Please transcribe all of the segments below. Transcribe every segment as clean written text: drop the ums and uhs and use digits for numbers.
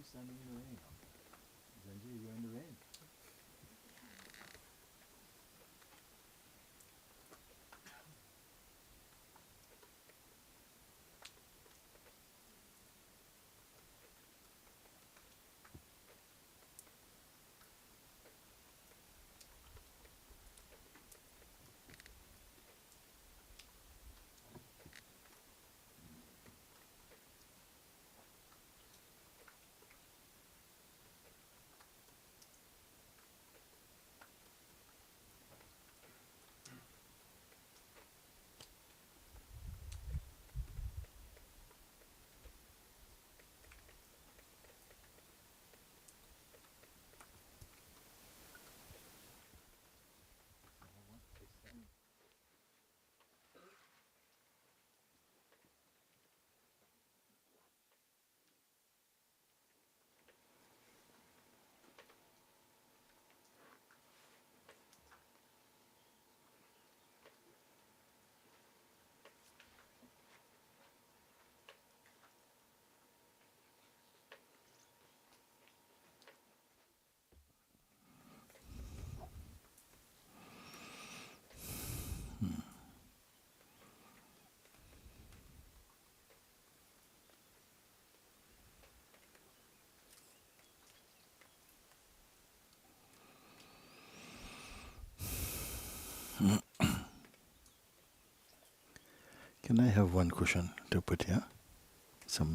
standing in the rain. Zenji, you're in the rain. Can I have one cushion to put here?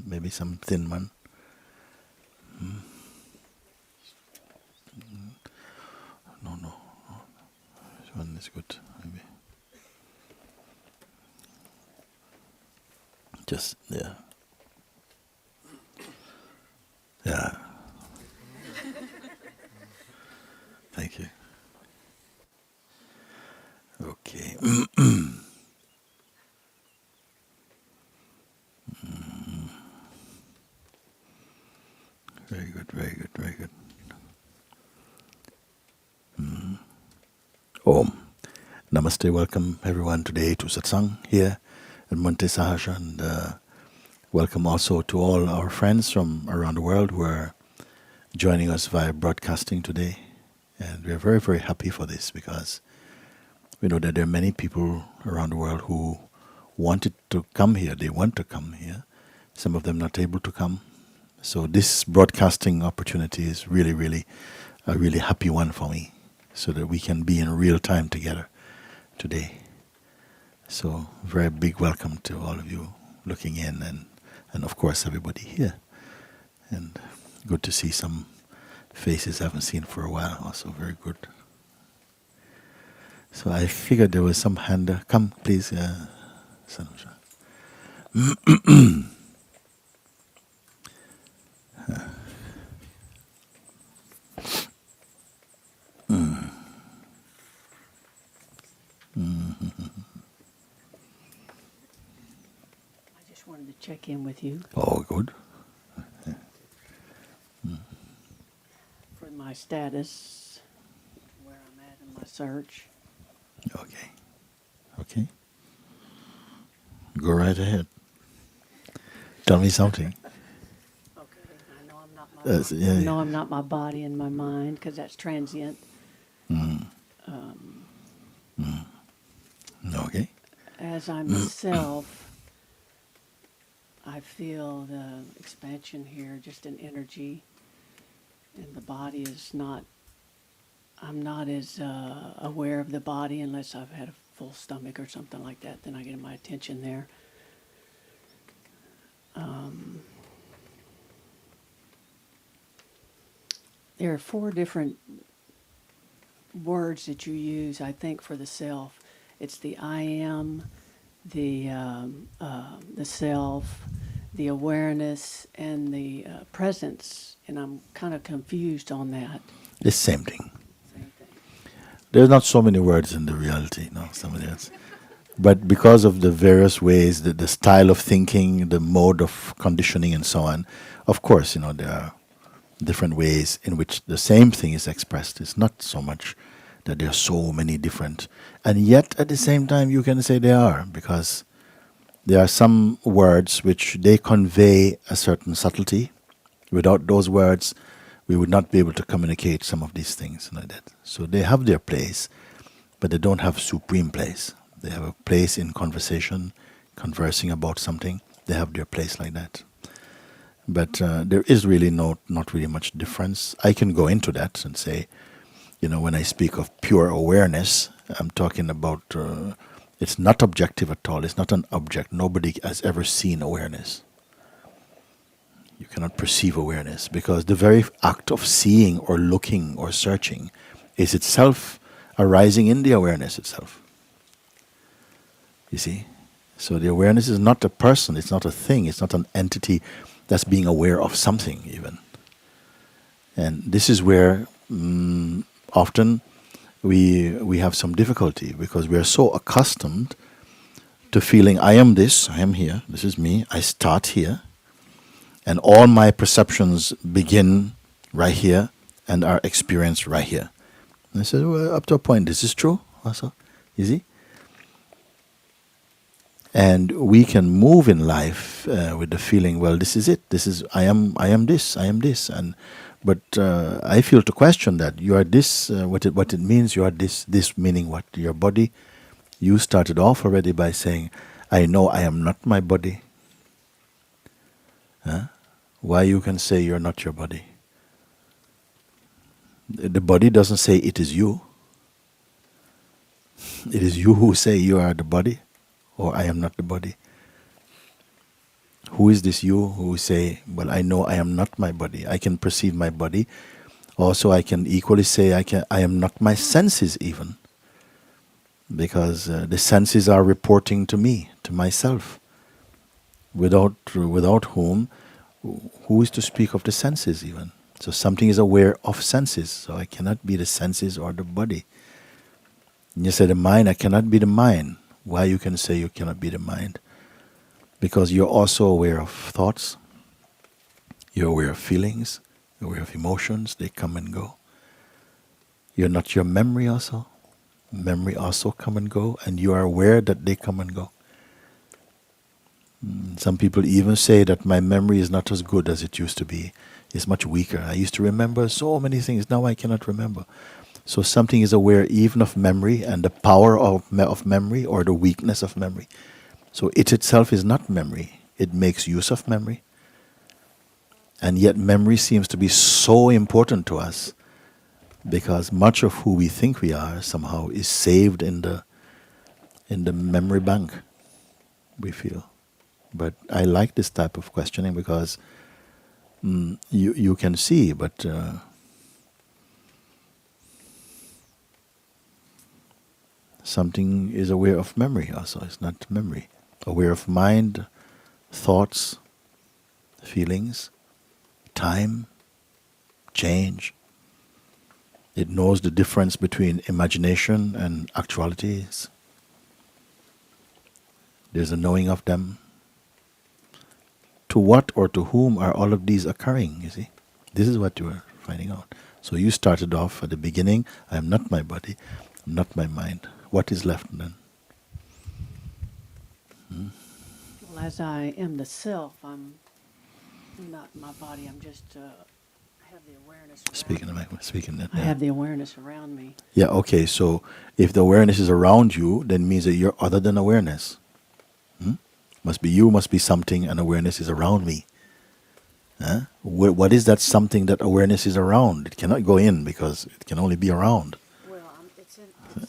Maybe some thin one. No. This one is good. Maybe. Just there. Yeah. Thank you. Okay. Very good, very good, very good. Om. Namaste, welcome everyone today to Satsang here at Monte Sahaja, and welcome also to all our friends from around the world who are joining us via broadcasting today. And we are very, very happy for this because we know that there are many people around the world who wanted to come here. They want to come here. Some of them not able to come. So this broadcasting opportunity is really, really a really happy one for me, so that we can be in real time together today. So very big welcome to all of you looking in, and of course everybody here. And good to see some faces I haven't seen for a while also. Very good. So I figured there was some hand. Come please, Sanusha. I just wanted to check in with you. Oh, good. For my status, where I'm at in my search. Okay. Okay. Go right ahead. Tell me something. Okay, I know I'm not my Yeah, I know I'm not my body and my mind, because that's transient. Okay. As I'm the self, I feel the expansion here, just in energy, and the body is not. I'm not as aware of the body unless I've had a full stomach or something like that. Then I get my attention there. There are 4 different words that you use, I think, for the self. It's the I am, the self, the awareness, and the presence. And I'm kind of confused on that. The same thing. Same thing. There's not so many words in the reality, no, somebody else. But because of the various ways, the style of thinking, the mode of conditioning and so on, of course, there are different ways in which the same thing is expressed. It's not so much that there are so many different. And yet, at the same time, you can say they are, because there are some words which they convey a certain subtlety, Without those words, we would not be able to communicate some of these things like that. So they have their place, but they don't have supreme place. They have a place in conversation, conversing about something. They have their place like that. But there is really not really much difference. I can go into that and say, when I speak of pure awareness, I'm talking about, it's not objective at all. It's not an object. Nobody has ever seen awareness. You cannot perceive awareness because the very act of seeing or looking or searching is itself arising in the awareness itself. You see? So the awareness is not a person, it's not a thing, it's not an entity that's being aware of something even. And this is where often we have some difficulty because we are so accustomed to feeling I am this, I am here, this is me, I start here, and all my perceptions begin right here and are experienced right here. And I said, well, up to a point, this is true also, you see? And we can move in life with the feeling, well, this is it. This is I am this. But I feel to question that you are this. What it means, you are this. This meaning what? Your body. You started off already by saying, I know I am not my body. Huh? Why you can say you're not your body? The body doesn't say it is you. It is you who say you are the body. Or I am not the body. Who is this you who say, well, I know I am not my body. I can perceive my body. Also, I can equally say I am not my senses even. Because the senses are reporting to me, to myself. Without whom, who is to speak of the senses even? So something is aware of senses. So I cannot be the senses or the body. And you say the mind, I cannot be the mind. Why you can say you cannot be the mind? Because you're also aware of thoughts, you're aware of feelings, you're aware of emotions, they come and go. You're not your memory also. Memory also come and go, and you are aware that they come and go. Some people even say that my memory is not as good as it used to be. It's much weaker. I used to remember so many things, now I cannot remember. So something is aware even of memory and the power of memory or the weakness of memory. So it itself is not memory. It makes use of memory. And yet memory seems to be so important to us because much of who we think we are somehow is saved in the memory bank, we feel. But I like this type of questioning because you can see, but something is aware of memory also. It's not memory. Aware of mind, thoughts, feelings, time, change. It knows the difference between imagination and actualities. There's a knowing of them. To what or to whom are all of these occurring, you see? This is what you are finding out. So you started off at the beginning, I am not my body, I'm not my mind. What is left then? Well, as I am the self, I'm not my body. I'm just, I have the awareness around Speaking that. I have the awareness around me. Yeah, okay, so if the awareness is around you, then means that you're other than awareness. Must be you, must be something, and awareness is around me. Huh? What is that something that awareness is around? It cannot go in because it can only be around. Well, it's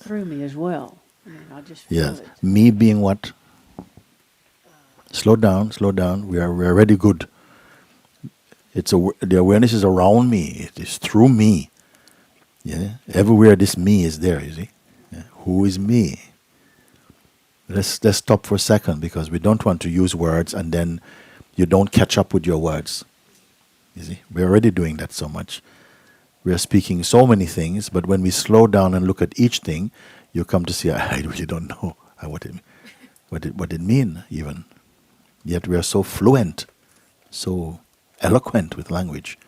through me as well. I mean, I just feel Yes. it. Me being what? Slow down. We are already good. The awareness is around me. It is through me. Yeah. Everywhere this me is there, you see. Yeah. Who is me? Let's stop for a second because we don't want to use words and then you don't catch up with your words. You see, we're already doing that so much. We are speaking so many things, but when we slow down and look at each thing, you come to see, I really don't know what it means even. Yet we are so fluent, so eloquent with language.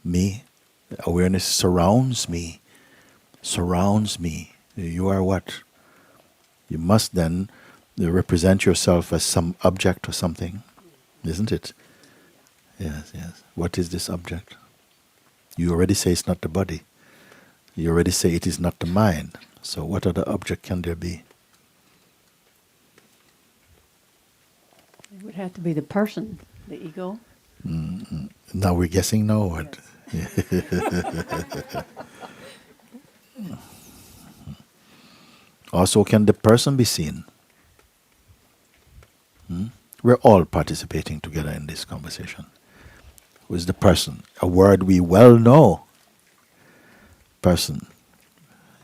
Me, awareness surrounds me. You are what? You must then represent yourself as some object or something, isn't it? Yes, yes. What is this object? You already say it's not the body. You already say it is not the mind. So what other object can there be? It would have to be the person, the ego. Now we're guessing now what? Also, can the person be seen? We're all participating together in this conversation. Who is the person? A word we well know. Person.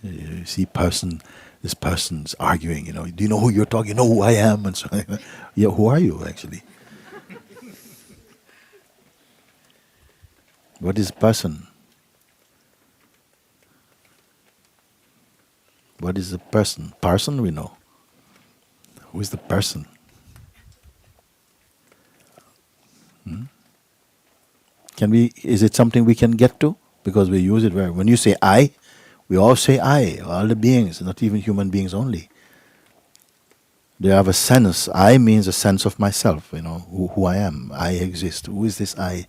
You see person, this person's arguing, do you know who you're talking? You know who I am? And so, yeah, who are you actually? What is person? What is the person? Person we know. Who is the person? Is it something we can get to? Because we use it very. When you say I, we all say I, all the beings, not even human beings only. They have a sense. I means a sense of myself, who I am. I exist. Who is this I?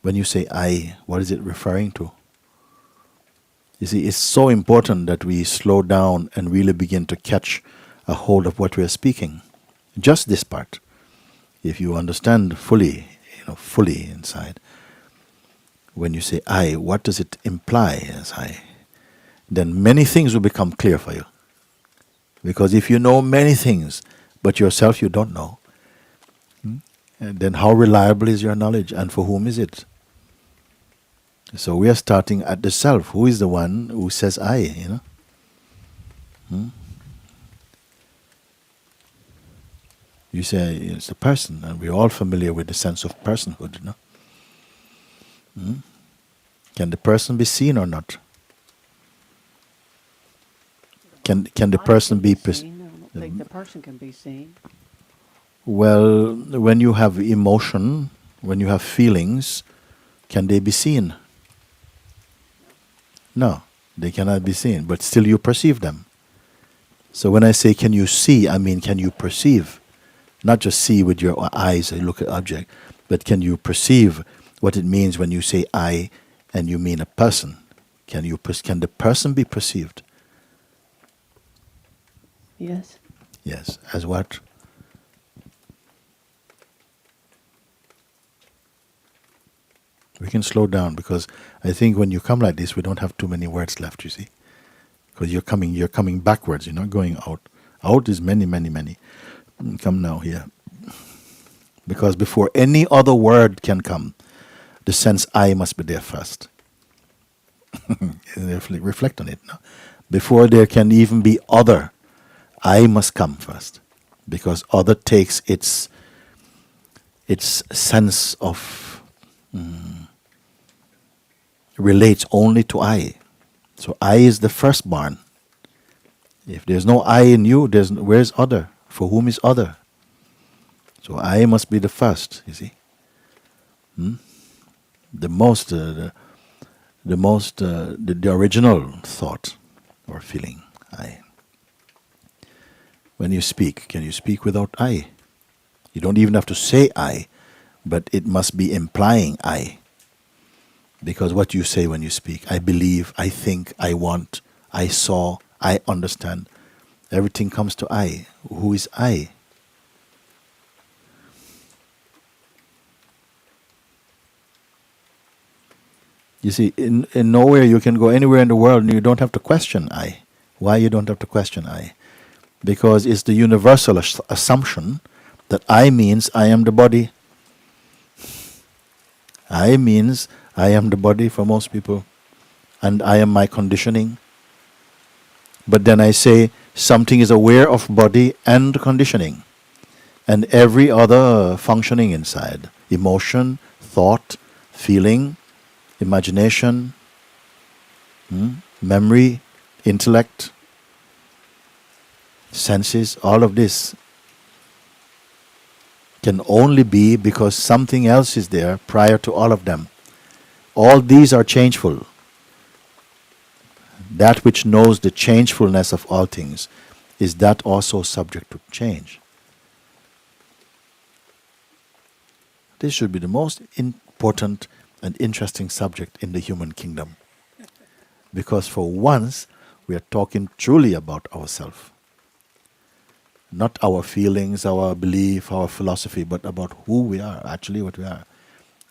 When you say I, what is it referring to? You see, it's so important that we slow down and really begin to catch a hold of what we are speaking. Just this part. If you understand fully, fully inside, when you say I, what does it imply as I? Then many things will become clear for you. Because if you know many things, but yourself you don't know, then how reliable is your knowledge and for whom is it? So we are starting at the self. Who is the one who says I, You say it's a person, and we're all familiar with the sense of personhood, Can the person be seen or not? Can the person be seen? I don't think the person can be seen. Well, when you have emotion, when you have feelings, can they be seen? No, they cannot be seen, but still you perceive them. So when I say can you see, I mean can you perceive? Not just see with your eyes and look at object, but can you perceive what it means when you say I and you mean a person? Can the person be perceived? Yes. Yes. As what? We can slow down because I think when you come like this, we don't have too many words left, you see. Because you're coming backwards, you're not going out. Out is many, many, many. Come now here. Because before any other word can come, the sense I must be there first. Reflect on it now. Before there can even be other, I must come first. Because other takes its sense of relates only to I. So I is the firstborn. If there's no I in you, where's other? For whom is other? So I must be the first, you see. The original thought or feeling, I. When you speak, can you speak without I? You don't even have to say I, but it must be implying I. Because what you say when you speak, I believe, I think, I want, I saw, I understand. Everything comes to I. Who is I? You see, in nowhere you can go anywhere in the world and you don't have to question I. Why you don't have to question I? Because it's the universal assumption that I means I am the body. I means I am the body for most people. And I am my conditioning. But then I say something is aware of body and conditioning. And every other functioning inside. Emotion, thought, feeling, imagination, memory, intellect, senses, all of this can only be because something else is there prior to all of them. All these are changeful. That which knows the changefulness of all things, is that also subject to change? This should be the most important and interesting subject in the human kingdom. Because for once, we are talking truly about ourselves. Not our feelings, our belief, our philosophy, but about who we are, actually what we are.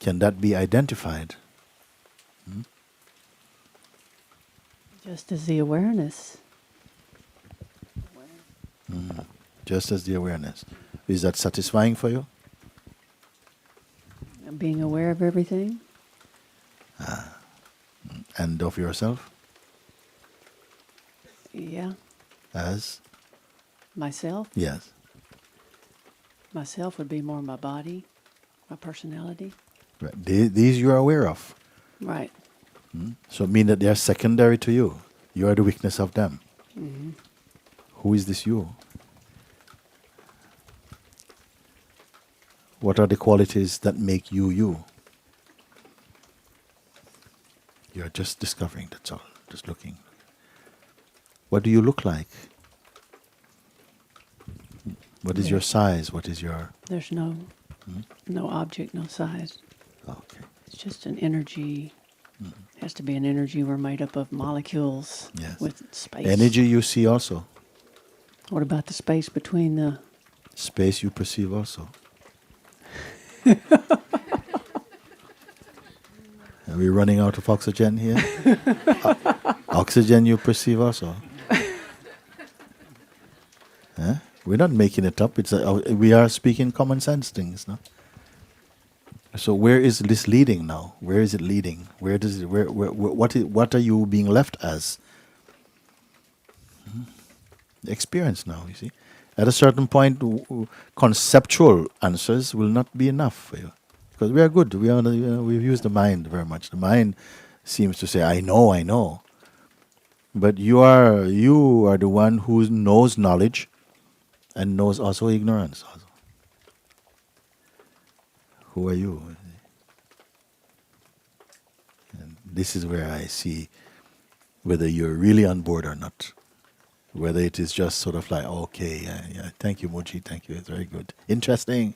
Can that be identified? Just as the awareness. Just as the awareness. Is that satisfying for you? Being aware of everything. And of yourself? Yeah. As? Myself. Yes. Myself would be more my body, my personality. Right. These you are aware of. Right. So it means that they are secondary to you. You are the witness of them. Mm-hmm. Who is this you? What are the qualities that make you you? You are just discovering, that's all. Just looking. What do you look like? What is your size? What is your... There's no object, no size. Okay. It's just an energy. It has to be an energy. We're made up of molecules with space. Energy you see also. What about the space between the... Space you perceive also. Are we running out of oxygen here? Oxygen you perceive also. Huh? We're not making it up. We are speaking common sense things, no? So where is this leading now? Where is it leading? What are you being left as? Experience now, you see. At a certain point, conceptual answers will not be enough for you. Because we are good. We've used the mind very much. The mind seems to say, I know. But you are the one who knows knowledge and knows also ignorance. Also. Who are you? And this is where I see whether you're really on board or not. Whether it is just sort of like, okay, yeah, thank you, Mooji, thank you, it's very good. Interesting.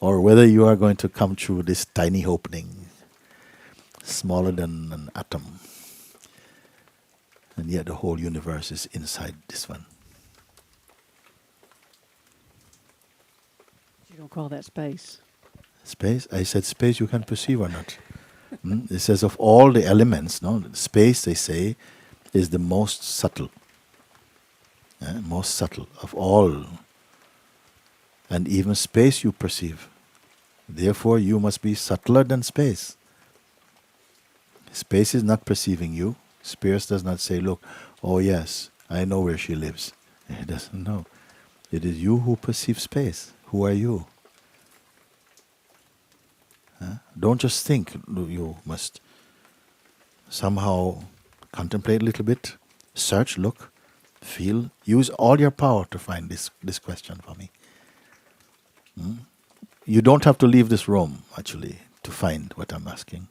Or whether you are going to come through this tiny opening, smaller than an atom. And yet the whole universe is inside this one. You don't call that space. Space? I said space you can perceive or not. It says of all the elements, no, space, they say, is the most subtle. Most subtle of all. And even space you perceive. Therefore you must be subtler than space. Space is not perceiving you. Space does not say, look, oh yes, I know where she lives. It doesn't know. It is you who perceive space. Who are you? Don't just think. You must somehow contemplate a little bit, search, look, feel, use all your power to find this question for me. You don't have to leave this room, actually, to find what I'm asking.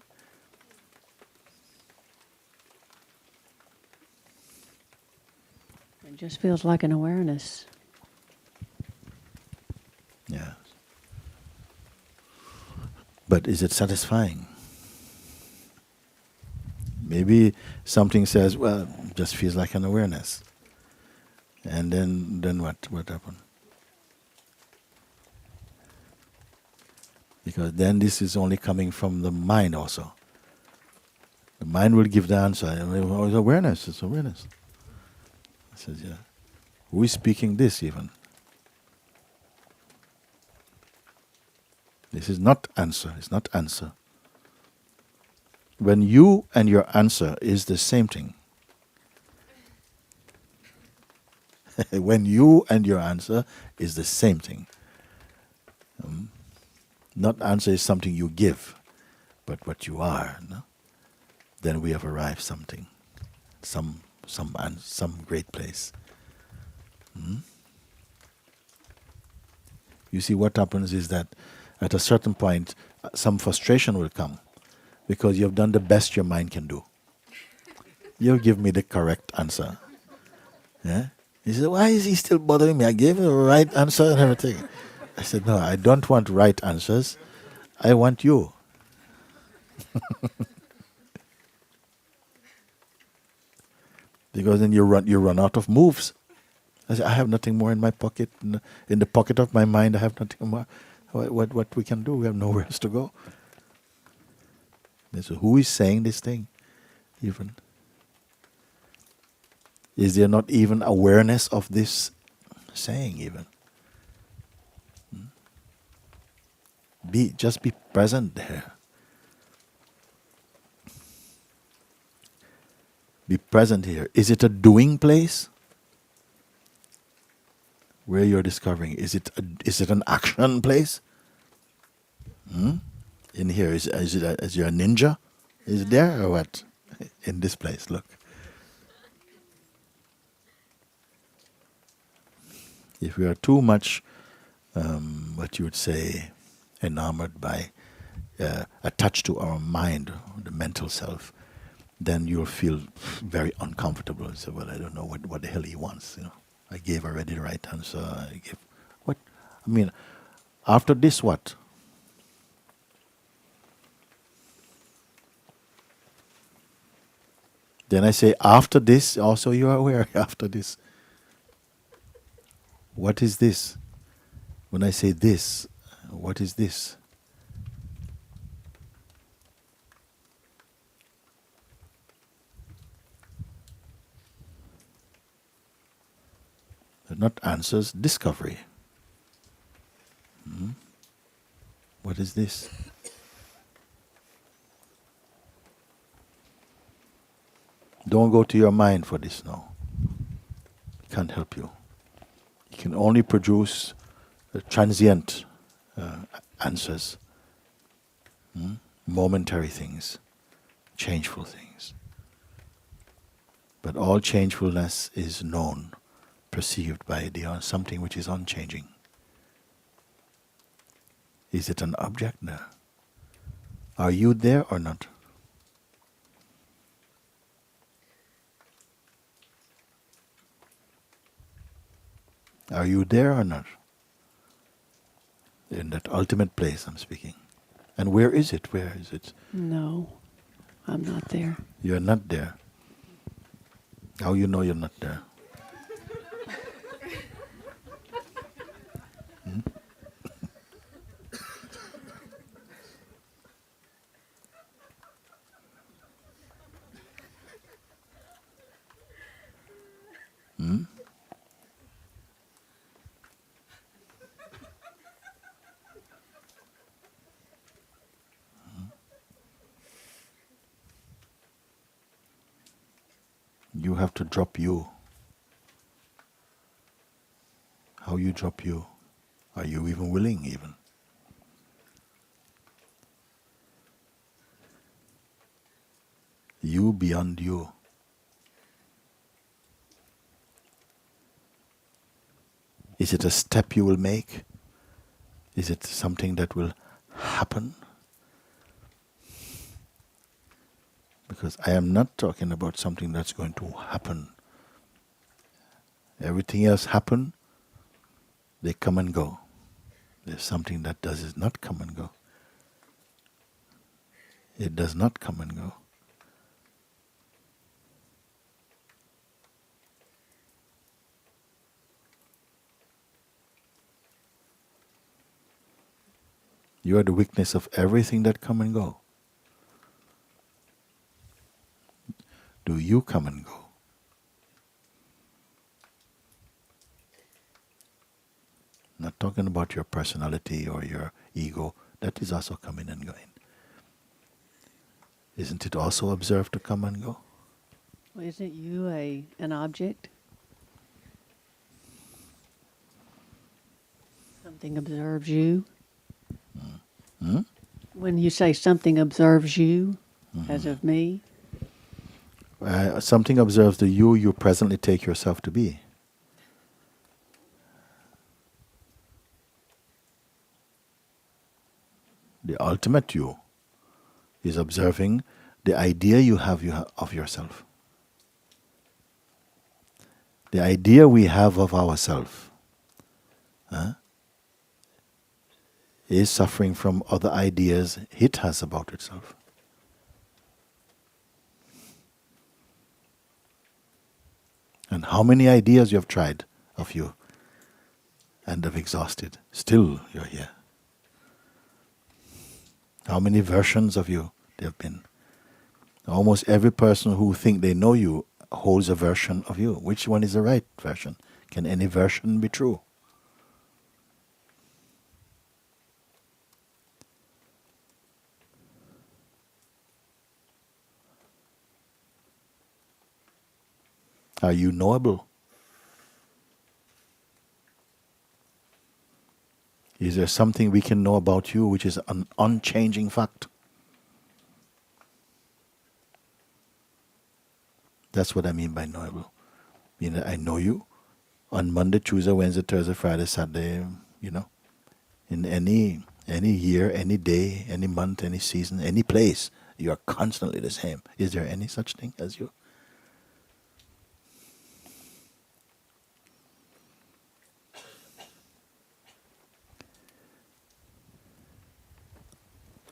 It just feels like an awareness. Yes. But is it satisfying? Maybe something says, well, just feels like an awareness. And then what? What happened? Because then this is only coming from the mind also. The mind will give the answer. Oh, it's awareness, it's awareness. It says, yeah. Who is speaking this even? This is not answer, it's not answer. When you and your answer is the same thing. When you and your answer is the same thing. Not answer is something you give, but what you are. No? Then we have arrived something, some great place. You see, what happens is that at a certain point, some frustration will come because you have done the best your mind can do. You give me the correct answer. Yeah? He said, why is he still bothering me? I gave him the right answer and everything. I said, no, I don't want right answers. I want you. Because then you run out of moves. I said, I have nothing more in my pocket. In the pocket of my mind, I have nothing more. What we can do? We have nowhere else to go. They said, who is saying this thing? Even is there not even awareness of this saying? Even just be present there. Be present here. Is it a doing place where you're discovering? Is it an action place? In here, is you a ninja? Is there or what? In this place, look. If we are too much, what you would say, enamored by, attached to our mind, the mental self, then you'll feel very uncomfortable. And say, well, I don't know what the hell he wants. I gave already the right answer. I gave what? I mean, after this, what? Then I say, after this, also you are aware. After this, what is this? When I say this, what is this? They're not answers, discovery. What is this? Don't go to your mind for this now. It can't help you. It can only produce transient answers, momentary things, changeful things. But all changefulness is known, perceived by something which is unchanging. Is it an object? No. Are you there or not? Are you there or not? In that ultimate place I'm speaking. And where is it? Where is it? No, I'm not there. You're not there. How you know you're not there? You have to drop you. How you drop you? Are you even willing even? You beyond you. Is it a step you will make? Is it something that will happen? Because I am not talking about something that's going to happen. Everything else happen, they come and go. There's something that does not come and go. It does not come and go. You are the witness of everything that come and go. Do you come and go? Not talking about your personality or your ego. That is also coming and going. Isn't it also observed to come and go? Well, isn't you an object? Something observes you. When you say something observes you, as of me, Something observes the you presently take yourself to be. The ultimate you is observing the idea you have of yourself. The idea we have of ourselves is suffering from other ideas it has about itself. And how many ideas you have tried of you and have exhausted, still you're here. How many versions of you there have been. Almost every person who think they know you holds a version of you. Which one is the right version? Can any version be true? Are you knowable? Is there something we can know about you which is an unchanging fact? That's what I mean by knowable. I know you on Monday, Tuesday, Wednesday, Thursday, Friday, Saturday, in any year, any day, any month, any season, any place. You are constantly the same. Is there any such thing as you?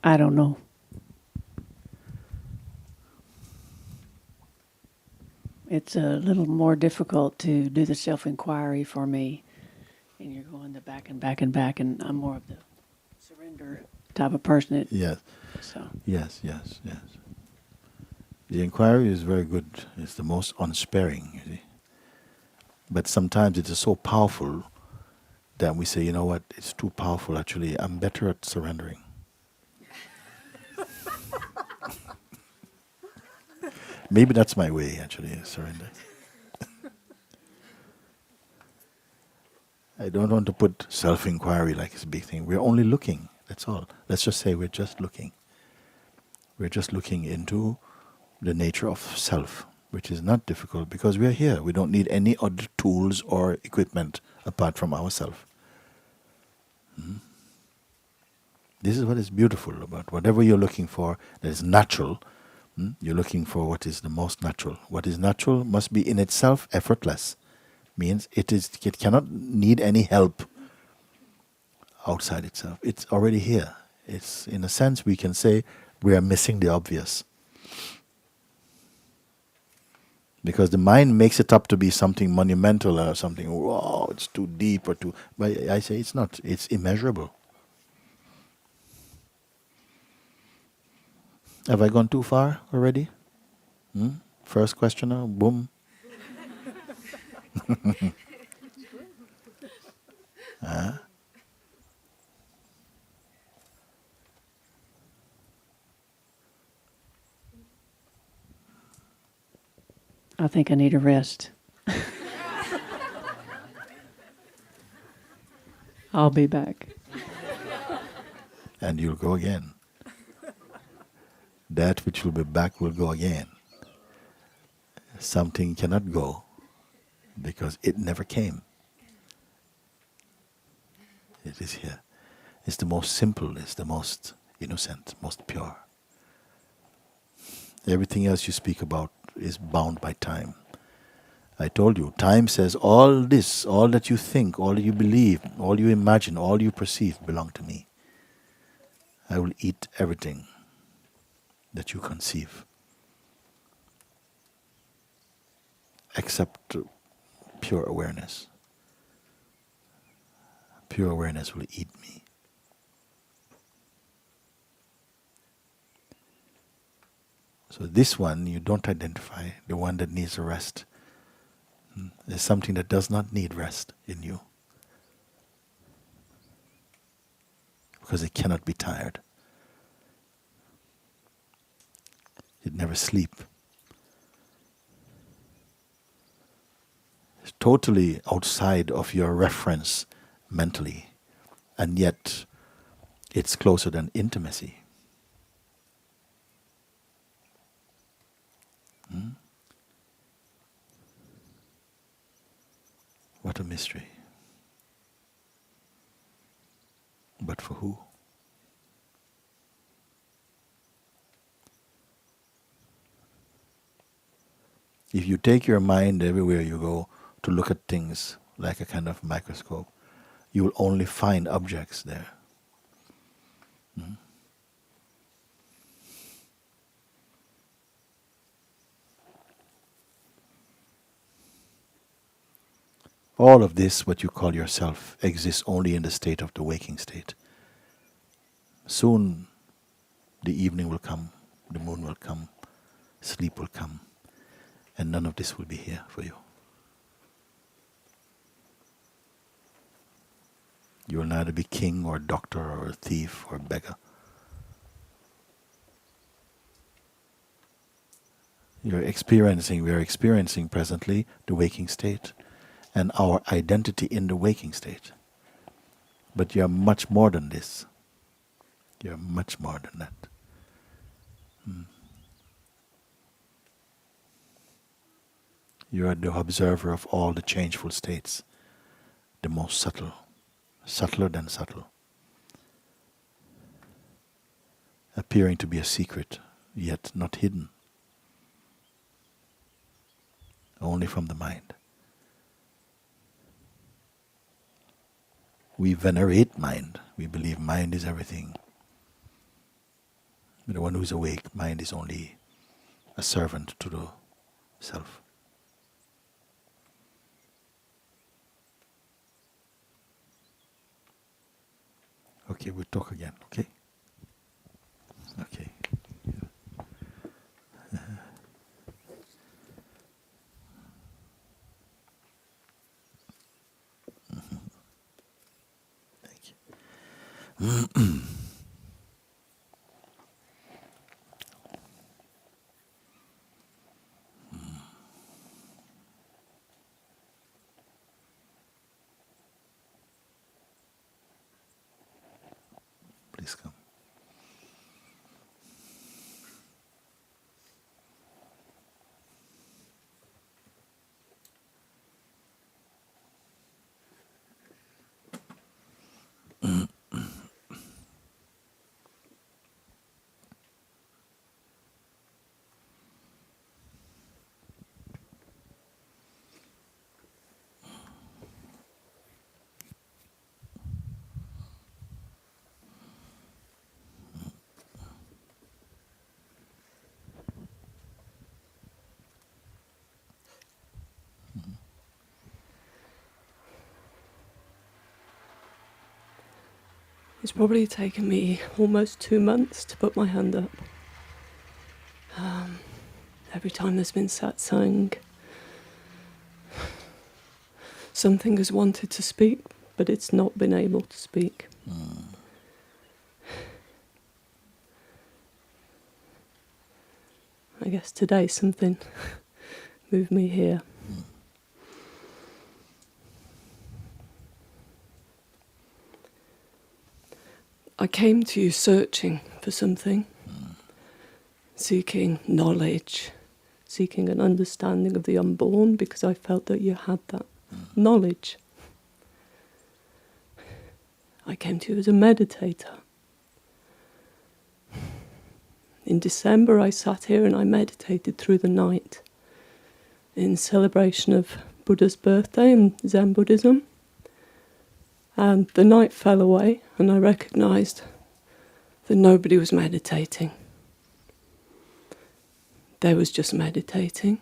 I don't know. It's a little more difficult to do the self-inquiry for me. And you're going the back and back and back, and I'm more of the surrender type of person. Yes. So. Yes. The inquiry is very good. It's the most unsparing, you see. But sometimes it is so powerful that we say, you know what, it's too powerful actually. I'm better at surrendering. Maybe that's my way actually, surrender. I don't want to put self-inquiry like it's a big thing. We're only looking, that's all. Let's just say we're just looking. We're just looking into the nature of self, which is not difficult because we're here. We don't need any other tools or equipment apart from ourselves. This is what is beautiful about whatever you're looking for that is natural. You're looking for what is the most natural. What is natural must be in itself effortless. Means it cannot need any help outside itself. It's already here. It's, in a sense, we can say we are missing the obvious. Because the mind makes it up to be something monumental or something, wow, it's too deep or too... But I say it's not. It's immeasurable. Have I gone too far already? First questioner, boom. I think I need a rest. I'll be back. And you'll go again. That which will be back will go again. Something cannot go because it never came. It is here. It's the most simple, it's the most innocent, most pure. Everything else you speak about is bound by time. I told you, time says all this, all that you think, all that you believe, all you imagine, all you perceive belong to me. I will eat everything that you conceive, except pure awareness. Pure awareness will eat me. So this one you don't identify, the one that needs a rest. There's something that does not need rest in you. Because it cannot be tired. It never sleeps. It's totally outside of your reference mentally. And yet it's closer than intimacy. What a mystery. But for who? If you take your mind everywhere you go to look at things like a kind of microscope, you will only find objects there. Mm. All of this, what you call yourself, exists only in the state of the waking state. Soon the evening will come, the moon will come, sleep will come, and none of this will be here for you. You will neither be king or doctor or thief or beggar. We are experiencing presently the waking state and our identity in the waking state. But you are much more than this. You are much more than that. Mm. You are the observer of all the changeful states, the most subtle, subtler than subtle, appearing to be a secret, yet not hidden, only from the mind. We venerate mind. We believe mind is everything. But the one who is awake, mind is only a servant to the self. Okay, we'll talk again, okay? Okay. Thank you. Please come. It's probably taken me almost 2 months to put my hand up. Every time there's been satsang, something has wanted to speak, but it's not been able to speak. I guess today something moved me here. I came to you searching for something, seeking knowledge, seeking an understanding of the unborn, because I felt that you had that knowledge. I came to you as a meditator. In December I sat here and I meditated through the night in celebration of Buddha's birthday in Zen Buddhism. And the night fell away and I recognised that nobody was meditating. They was just meditating,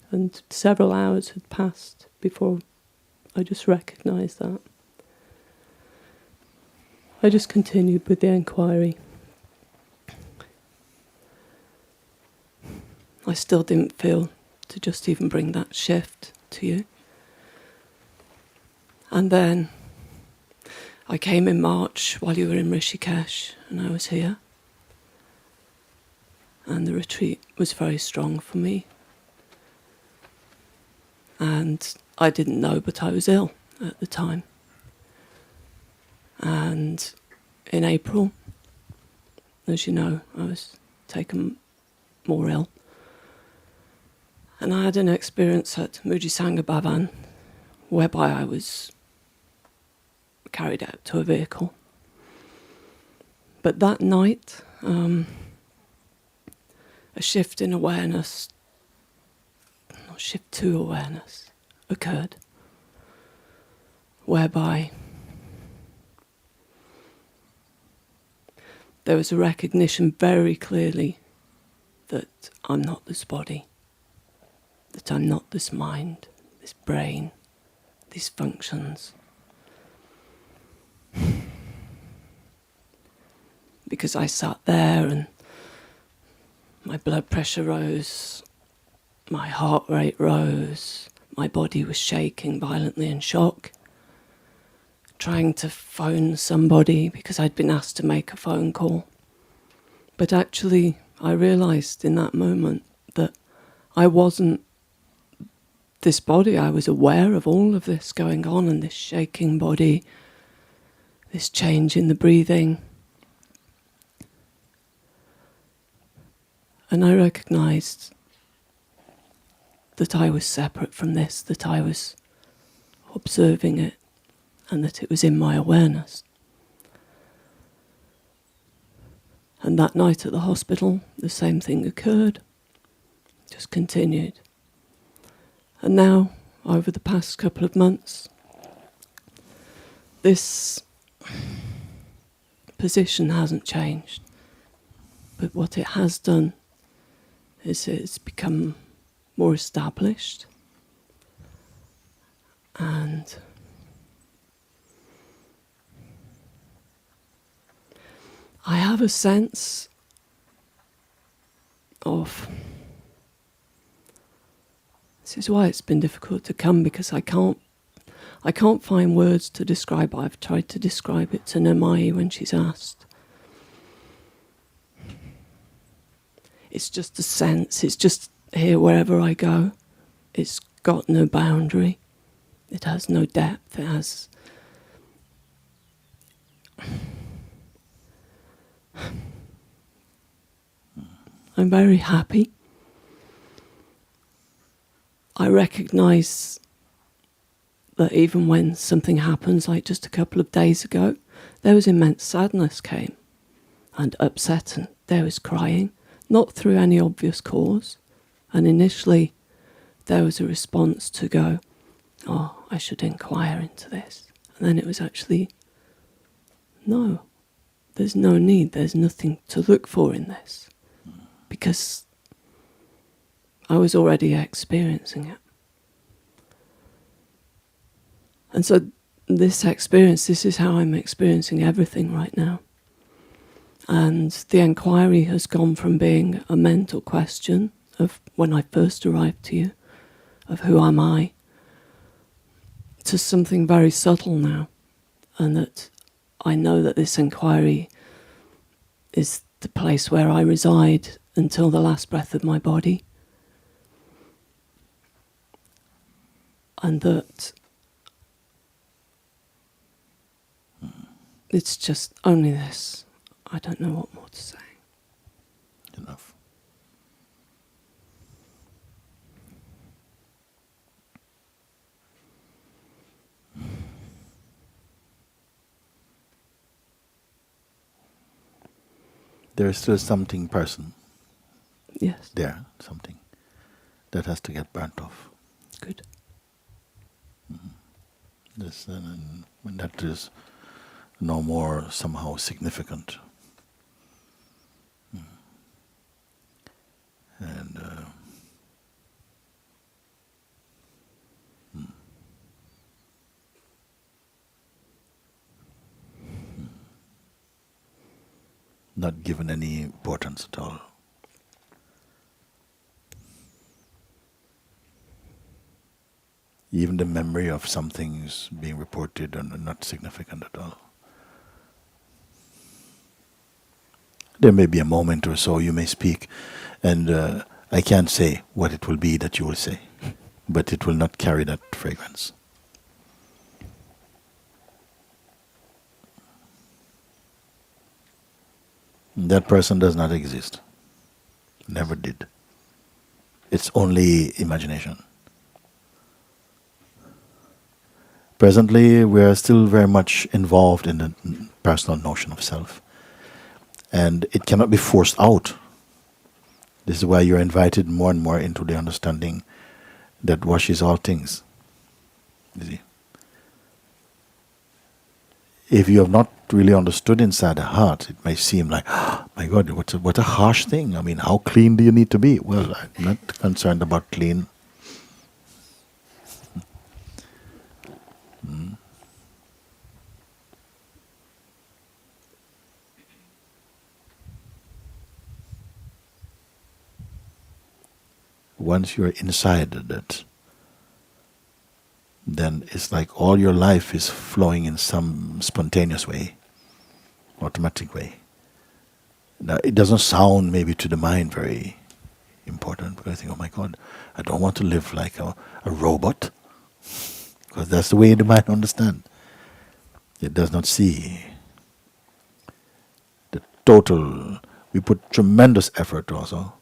and several hours had passed before I just recognised that. I just continued with the inquiry. I still didn't feel to just even bring that shift to you. And then I came in March while you were in Rishikesh and I was here. And the retreat was very strong for me. And I didn't know, but I was ill at the time. And in April, as you know, I was taken more ill. And I had an experience at Mooji Sangha Bhavan whereby I was carried out to a vehicle. But that night, a shift in awareness, or shift to awareness, occurred, whereby there was a recognition very clearly that I'm not this body, that I'm not this mind, this brain, these functions. Because I sat there and my blood pressure rose, my heart rate rose, my body was shaking violently in shock, trying to phone somebody because I'd been asked to make a phone call. But actually, I realised in that moment that I wasn't this body. I was aware of all of this going on, and this shaking body, this change in the breathing. And I recognised that I was separate from this, that I was observing it, and that it was in my awareness. And that night at the hospital, the same thing occurred, just continued. And now, over the past couple of months, this position hasn't changed. But what it has done is it's become more established, and I have a sense of, this is why it's been difficult to come, because I can't find words to describe. I've tried to describe it to Namai when she's asked. It's just a sense, it's just here wherever I go. It's got no boundary. It has no depth. It has... I'm very happy. I recognise that even when something happens, like just a couple of days ago, there was immense sadness came and upset, and there was crying, not through any obvious cause. And initially there was a response to go, oh, I should inquire into this. And then it was actually, no, there's no need, there's nothing to look for in this. Because I was already experiencing it. And so this experience, this is how I'm experiencing everything right now. And the inquiry has gone from being a mental question of when I first arrived to you, of who am I, to something very subtle now. And that I know that this inquiry is the place where I reside until the last breath of my body. And that it's just only this. I don't know what more to say. Enough. There is still something person. Yes. There, something that has to get burnt off. Good. This, when that is no more somehow significant. And not given any importance at all. Even the memory of some things being reported are not significant at all. There may be a moment or so you may speak, and I can't say what it will be that you will say, but it will not carry that fragrance. That person does not exist. Never did. It's only imagination. Presently, we are still very much involved in the personal notion of self. And it cannot be forced out. This is why you're invited more and more into the understanding that washes all things. You see? if you have not really understood inside the heart, it may seem like, oh, my God, what a harsh thing. I mean, how clean do you need to be? Well, I'm not concerned about clean. Once you're inside that, then it's like all your life is flowing in some spontaneous way, automatic way. Now, it doesn't sound maybe to the mind very important, because I think, oh my God, I don't want to live like a robot, because that's the way the mind understands. It does not see the total. We put tremendous effort also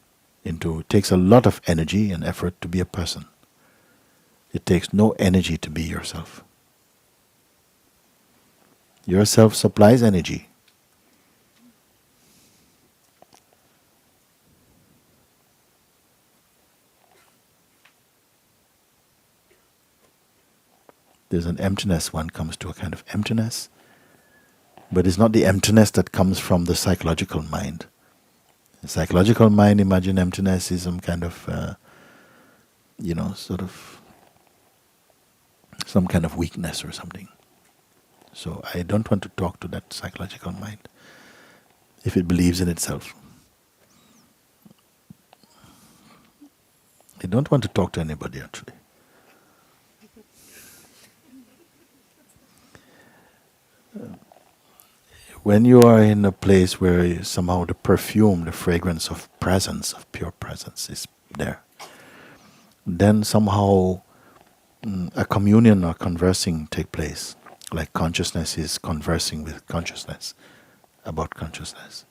into, it takes a lot of energy and effort to be a person. It takes no energy to be yourself. Yourself supplies energy. There's an emptiness, one comes to a kind of emptiness, but it's not the emptiness that comes from the psychological mind. The psychological mind, imagine emptiness is some kind of, sort of, some kind of weakness or something. So I don't want to talk to that psychological mind if it believes in itself. I don't want to talk to anybody actually. When you are in a place where somehow the perfume, the fragrance of presence, of pure presence is there, then somehow a communion or conversing take place, like consciousness is conversing with consciousness about consciousness.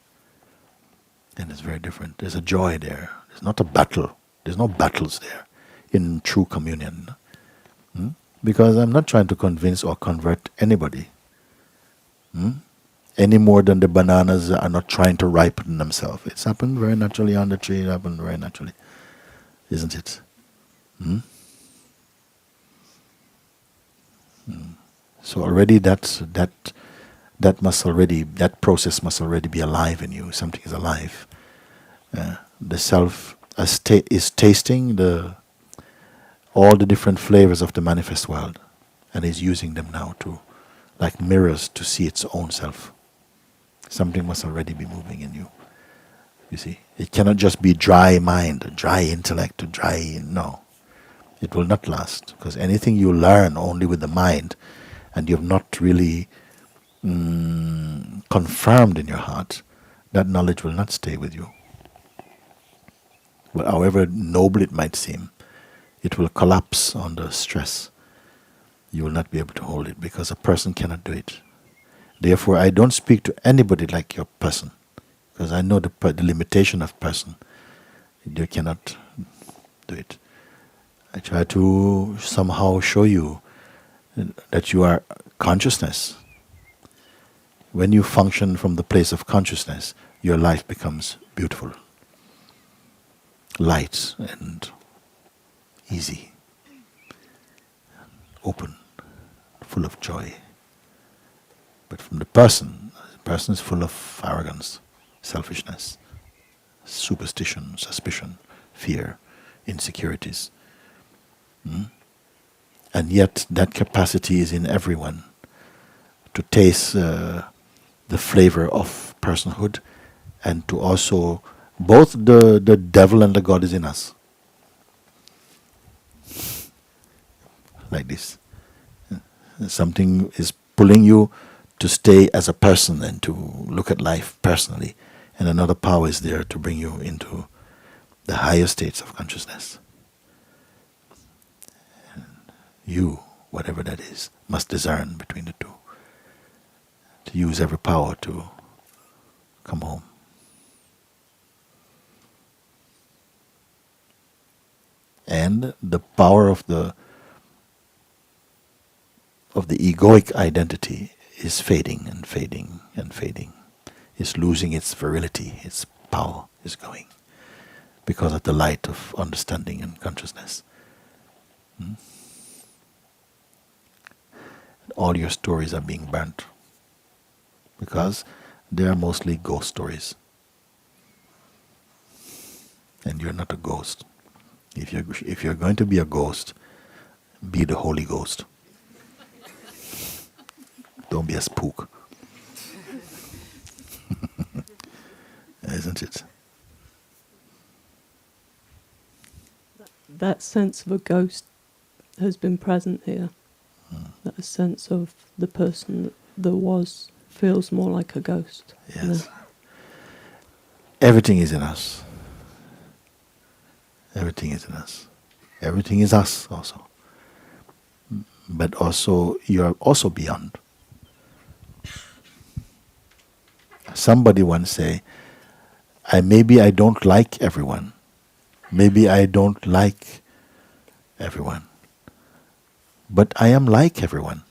And it's very different. There's a joy there. There's not a battle. There's no battles there in true communion. Because I'm not trying to convince or convert anybody. Any more than the bananas are not trying to ripen themselves. It's happened very naturally on the tree, it happened very naturally. Isn't it? So already that process must already be alive in you. Something is alive. The self is tasting all the different flavors of the manifest world, and is using them now to, like mirrors, to see its own self. Something must already be moving in you. You see, it cannot just be dry mind, dry intellect, no. It will not last, because anything you learn only with the mind, and you have not really confirmed in your heart, that knowledge will not stay with you. But however noble it might seem, it will collapse under stress. You will not be able to hold it, because a person cannot do it. Therefore, I don't speak to anybody like your person, because I know the limitation of person. You cannot do it. I try to somehow show you that you are consciousness. When you function from the place of consciousness, your life becomes beautiful, light and easy, open, full of joy. But from the person is full of arrogance, selfishness, superstition, suspicion, fear, insecurities. And yet that capacity is in everyone to taste the flavor of personhood, and to also, both the devil and the God is in us. Like this. Something is pulling you to stay as a person and to look at life personally, and another power is there to bring you into the higher states of consciousness. And you, whatever that is, must discern between the two, to use every power to come home. And the power of the egoic identity is fading and fading and fading. It's losing its virility, its power is going, because of the light of understanding and consciousness. All your stories are being burnt because they are mostly ghost stories. And you're not a ghost. If you're going to be a ghost, be the Holy Ghost. Don't be a spook. Isn't it? That sense of a ghost has been present here. That sense of the person that was feels more like a ghost. Yes. Everything is in us. Everything is in us. Everything is us also. But also, you are also beyond. Somebody once say, maybe I don't like everyone. Maybe I don't like everyone. But I am like everyone.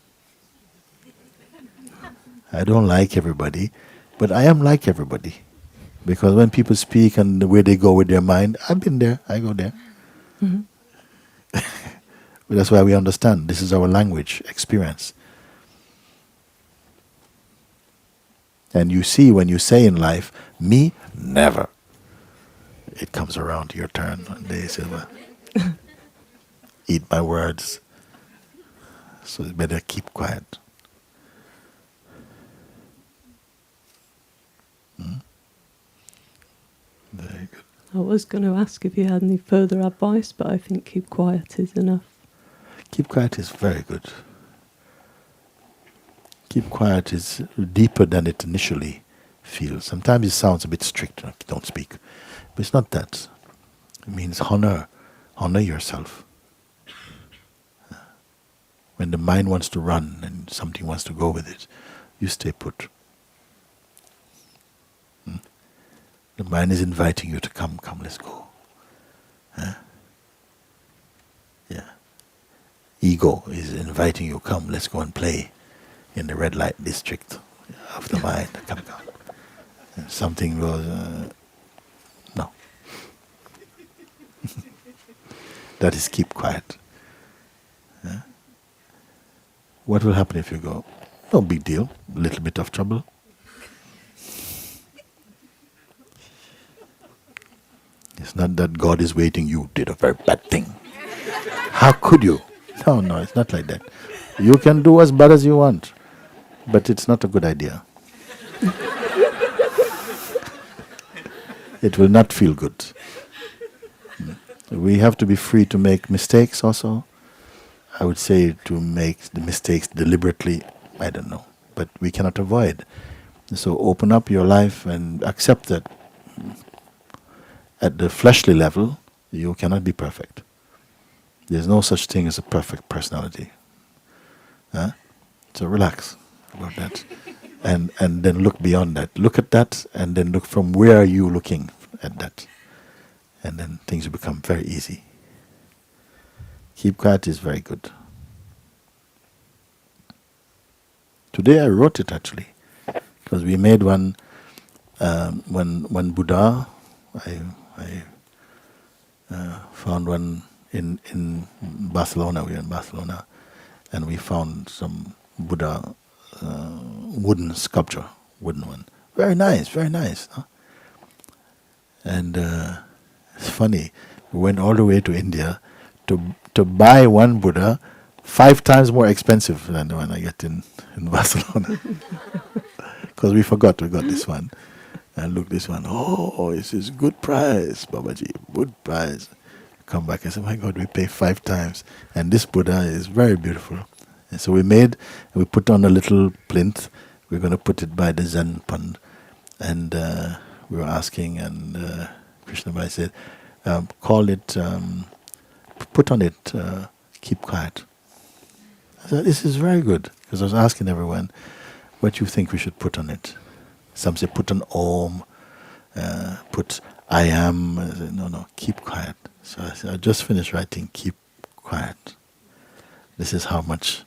I don't like everybody, but I am like everybody. Because when people speak and the way they go with their mind, I've been there, I go there. Mm-hmm. That's why we understand. This is our language, experience. And you see when you say in life, me, never. It comes around to your turn and they say, well, eat my words. So you better keep quiet. Very good. I was going to ask if you had any further advice, but I think keep quiet is enough. Keep quiet is very good. Keep quiet is deeper than it initially feels. Sometimes it sounds a bit strict, like don't speak. But it's not that. It means honor yourself. When the mind wants to run and something wants to go with it, you stay put. The mind is inviting you to come, let's go. Yeah. Ego is inviting you, come, let's go and play in the red light district of the mind. Come. And something goes, no. That is keep quiet. What will happen if you go, no big deal, a little bit of trouble? It's not that God is waiting, you did a very bad thing. How could you? No, it's not like that. You can do as bad as you want, but it's not a good idea. It will not feel good. We have to be free to make mistakes also. I would say to make the mistakes deliberately, I don't know, but we cannot avoid. So open up your life and accept that at the fleshly level, you cannot be perfect. There's no such thing as a perfect personality. So relax about that. And then look beyond that. Look at that and then look from where are you looking at that. And then things will become very easy. Keep quiet is very good. Today I wrote it actually. Because we made one Buddha. I found one in Barcelona. We were in Barcelona, and we found some Buddha wooden sculpture, wooden one. Very nice, very nice. Huh? And it's funny. We went all the way to India to buy one Buddha 5 times more expensive than the one I get in Barcelona. Because we forgot we got this one. And look, this one, this is good price, Babaji, good price. Come back and say, my God, we pay 5 times. And this Buddha is very beautiful. And so we put on a little plinth. We're going to put it by the Zen pond. And we were asking, and Krishna Bhai said, call it, put on it, keep quiet. I said, this is very good. Because I was asking everyone, what do you think we should put on it? Some say put an Om, put I am. I said, no, keep quiet. So I said, I just finished writing, keep quiet. This is how much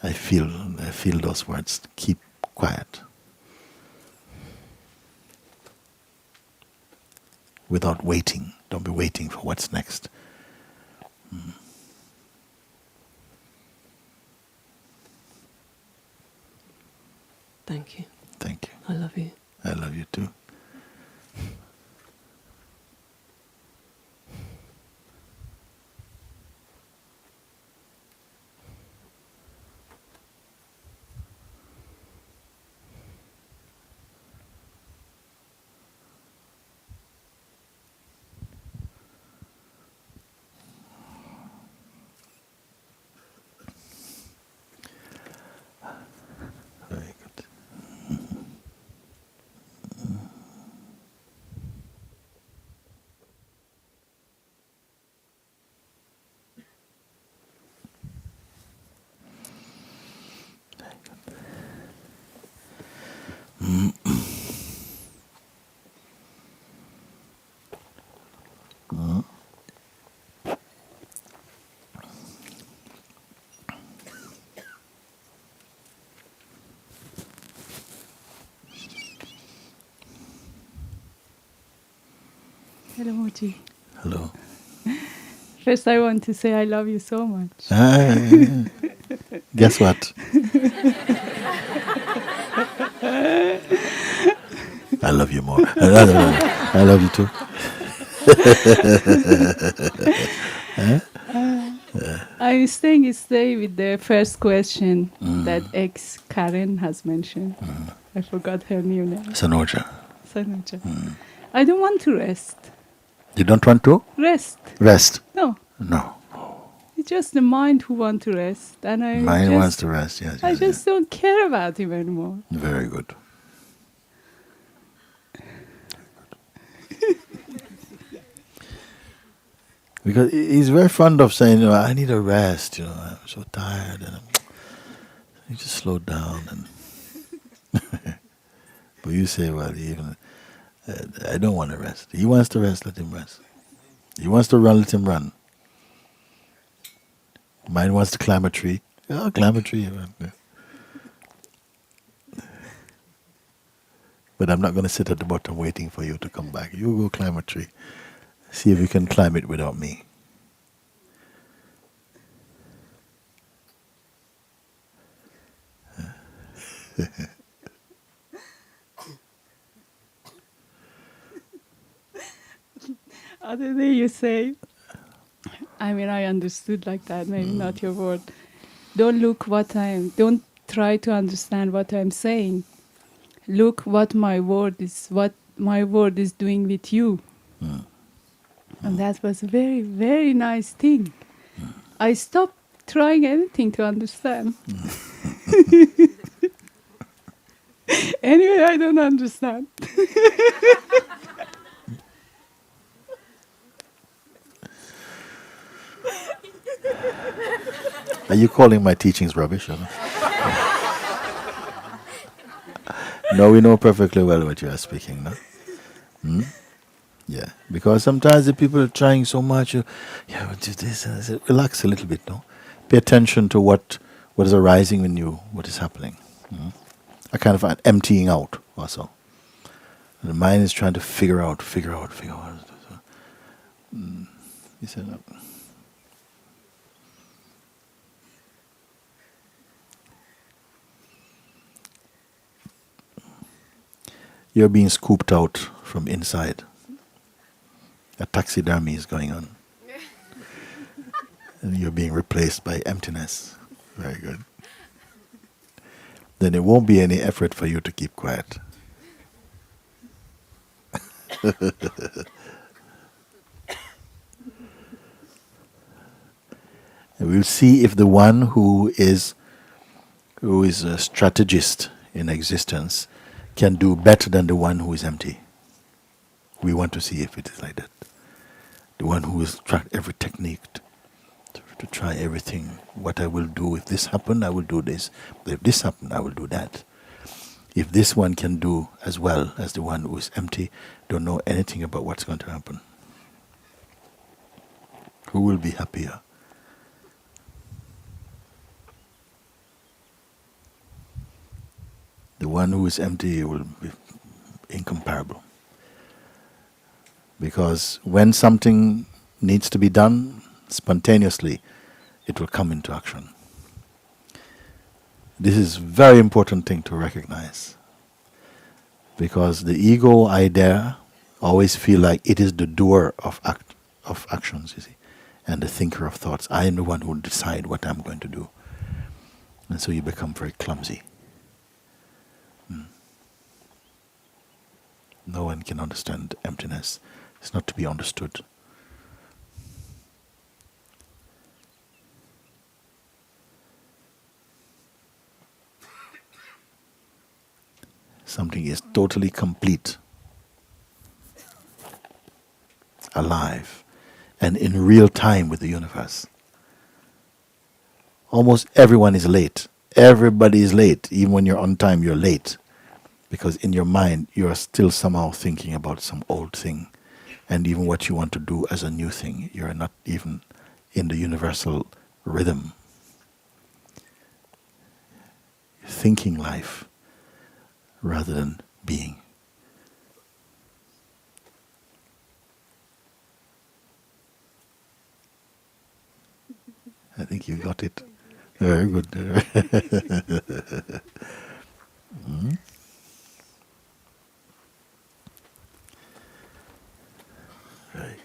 I feel those words, keep quiet. Without waiting. Don't be waiting for what's next. Thank you. I love you. I love you too. Very good. Hello, Mooji. Hello. First, I want to say I love you so much. Guess what? I love you more. I love you too. I'm staying stay with the first question that ex Karen has mentioned. I forgot her new name. Sanoja. Sanuja. I don't want to rest. You don't want to Rest? rest? No. No. It's just the mind who wants to rest, and Mind wants to rest. Yes. I yes, just don't care about him anymore. yes. Very good. Because he's very fond of saying, I need a rest. I'm so tired, and you just slow down. And but you say, well, even I don't want to rest. He wants to rest. Let him rest. He wants to run. Let him run. Mind wants to climb a tree. Oh, climb a tree. But I'm not going to sit at the bottom waiting for you to come back. You go climb a tree. See if you can climb it without me. Other day you say, I understood like that, maybe not your word. Don't try to understand what I'm saying. Look what my word is doing with you. And that was a very, very nice thing. I stopped trying anything to understand. Anyway, I don't understand. Are you calling my teachings rubbish? Or not? No, we know perfectly well what you are speaking, no? Yeah, because sometimes the people are trying so much. We'll do this, and I say, relax a little bit, no? Pay attention to what is arising in you, what is happening. A kind of an emptying out, also. And the mind is trying to figure out. He said, no. You're being scooped out from inside. A taxidermy is going on. And you're being replaced by emptiness. Very good. Then it won't be any effort for you to keep quiet. And we'll see if the one who is a strategist in existence can do better than the one who is empty. We want to see if it is like that. The one who has tried every technique to try everything. What I will do, if this happened, I will do this. If this happened, I will do that. If this one can do as well as the one who is empty, don't know anything about what's going to happen. Who will be happier? The one who is empty will be incomparable. Because when something needs to be done, spontaneously, it will come into action. This is a very important thing to recognize. Because the ego idea always feel like it is the doer of actions, you see, and the thinker of thoughts. I am the one who will decide what I'm going to do. And so you become very clumsy. No one can understand emptiness. It's not to be understood. Something is totally complete, alive, and in real time with the universe. Almost everyone is late. Everybody is late. Even when you're on time, you're late. Because in your mind, you are still somehow thinking about some old thing. And even what you want to do as a new thing, you're not even in the universal rhythm. You're thinking life rather than being. I think you got it. Very good. Mm. Very good.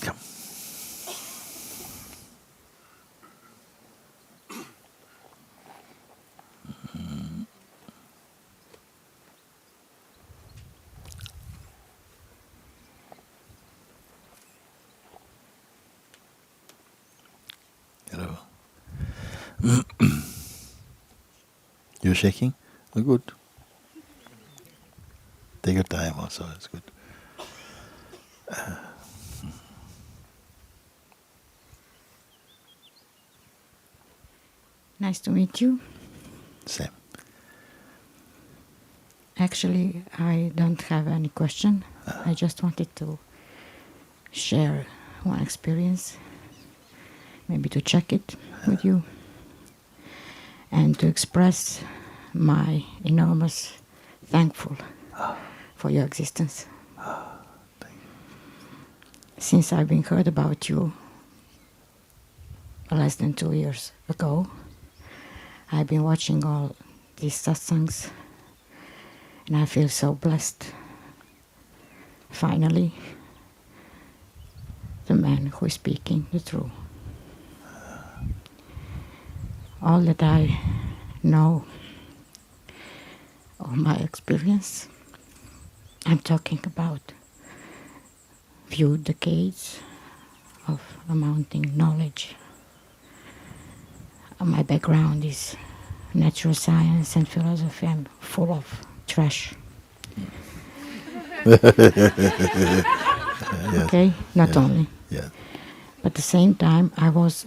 Come. Hello. You're shaking? Oh, good. Take your time also, it's good. Nice to meet you. Same. Actually, I don't have any question. I just wanted to share one experience, maybe to check it with you, and to express my enormous thankful for your existence. Since I've been heard about you less than 2 years ago, I've been watching all these satsangs, and I feel so blessed. Finally, the man who is speaking the truth. All that I know of my experience, I'm talking about few decades of amounting knowledge. My background is natural science and philosophy. I'm full of trash. Okay, not only. Yeah. But at the same time,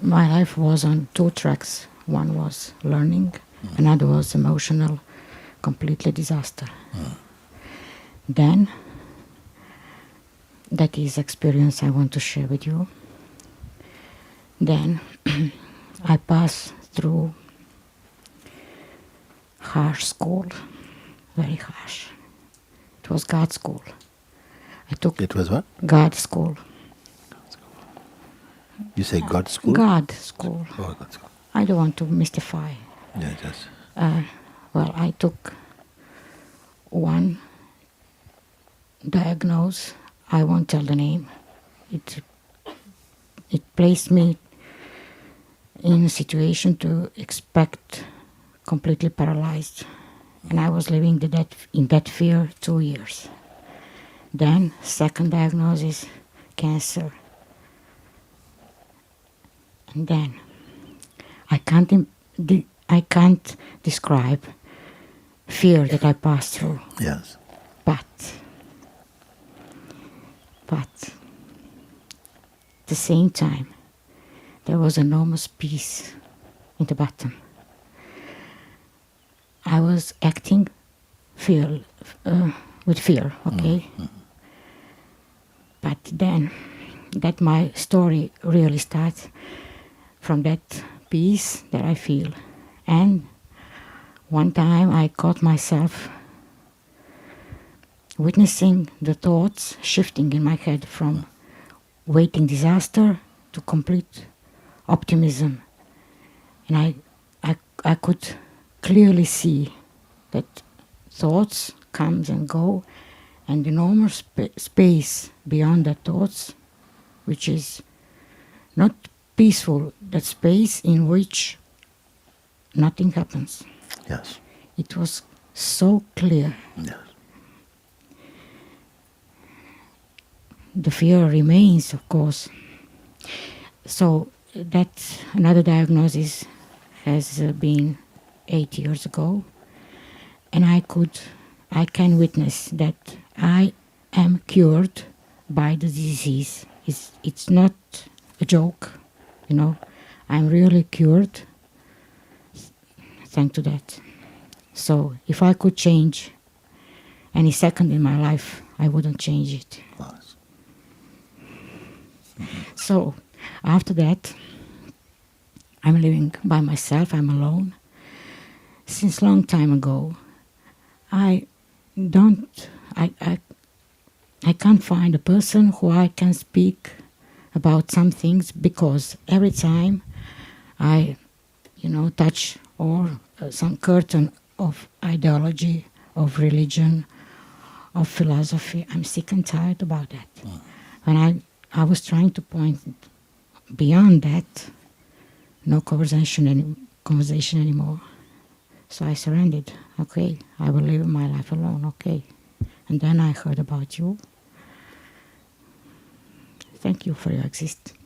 my life was on 2 tracks. One was learning, another was emotional, completely disaster. Then, that is experience I want to share with you. Then, I passed through harsh school, very harsh. It was God school. It was what? God school. You say God school? God school. Oh, God school. I don't want to mystify. Yeah, yes. Well, I took one diagnose. I won't tell the name. It placed me in a situation to expect completely paralyzed. And I was living in that fear 2 years. Then, second diagnosis, cancer. And then, I can't describe fear that I passed through. Yes. But at the same time, there was enormous peace in the bottom. I was acting with fear, okay? But then, that my story really starts from that peace that I feel. And one time I caught myself witnessing the thoughts shifting in my head from waiting disaster to complete optimism. And I could clearly see that thoughts comes and go, and enormous space beyond the thoughts, which is not peaceful, that space in which nothing happens. Yes. It was so clear. Yes. The fear remains, of course. So that another diagnosis has been 8 years ago, and I can witness that I am cured by the disease. It's not a joke, you know. I'm really cured. Thanks to that. So if I could change any second in my life, I wouldn't change it. Nice. So after that, I'm living by myself. I'm alone. Since long time ago, I can't find a person who I can speak about some things, because every time I, touch or some curtain of ideology, of religion, of philosophy, I'm sick and tired about that. And I was trying to point beyond that, no conversation anymore. So I surrendered. Okay, I will live my life alone. Okay. And then I heard about you. Thank you for your existence.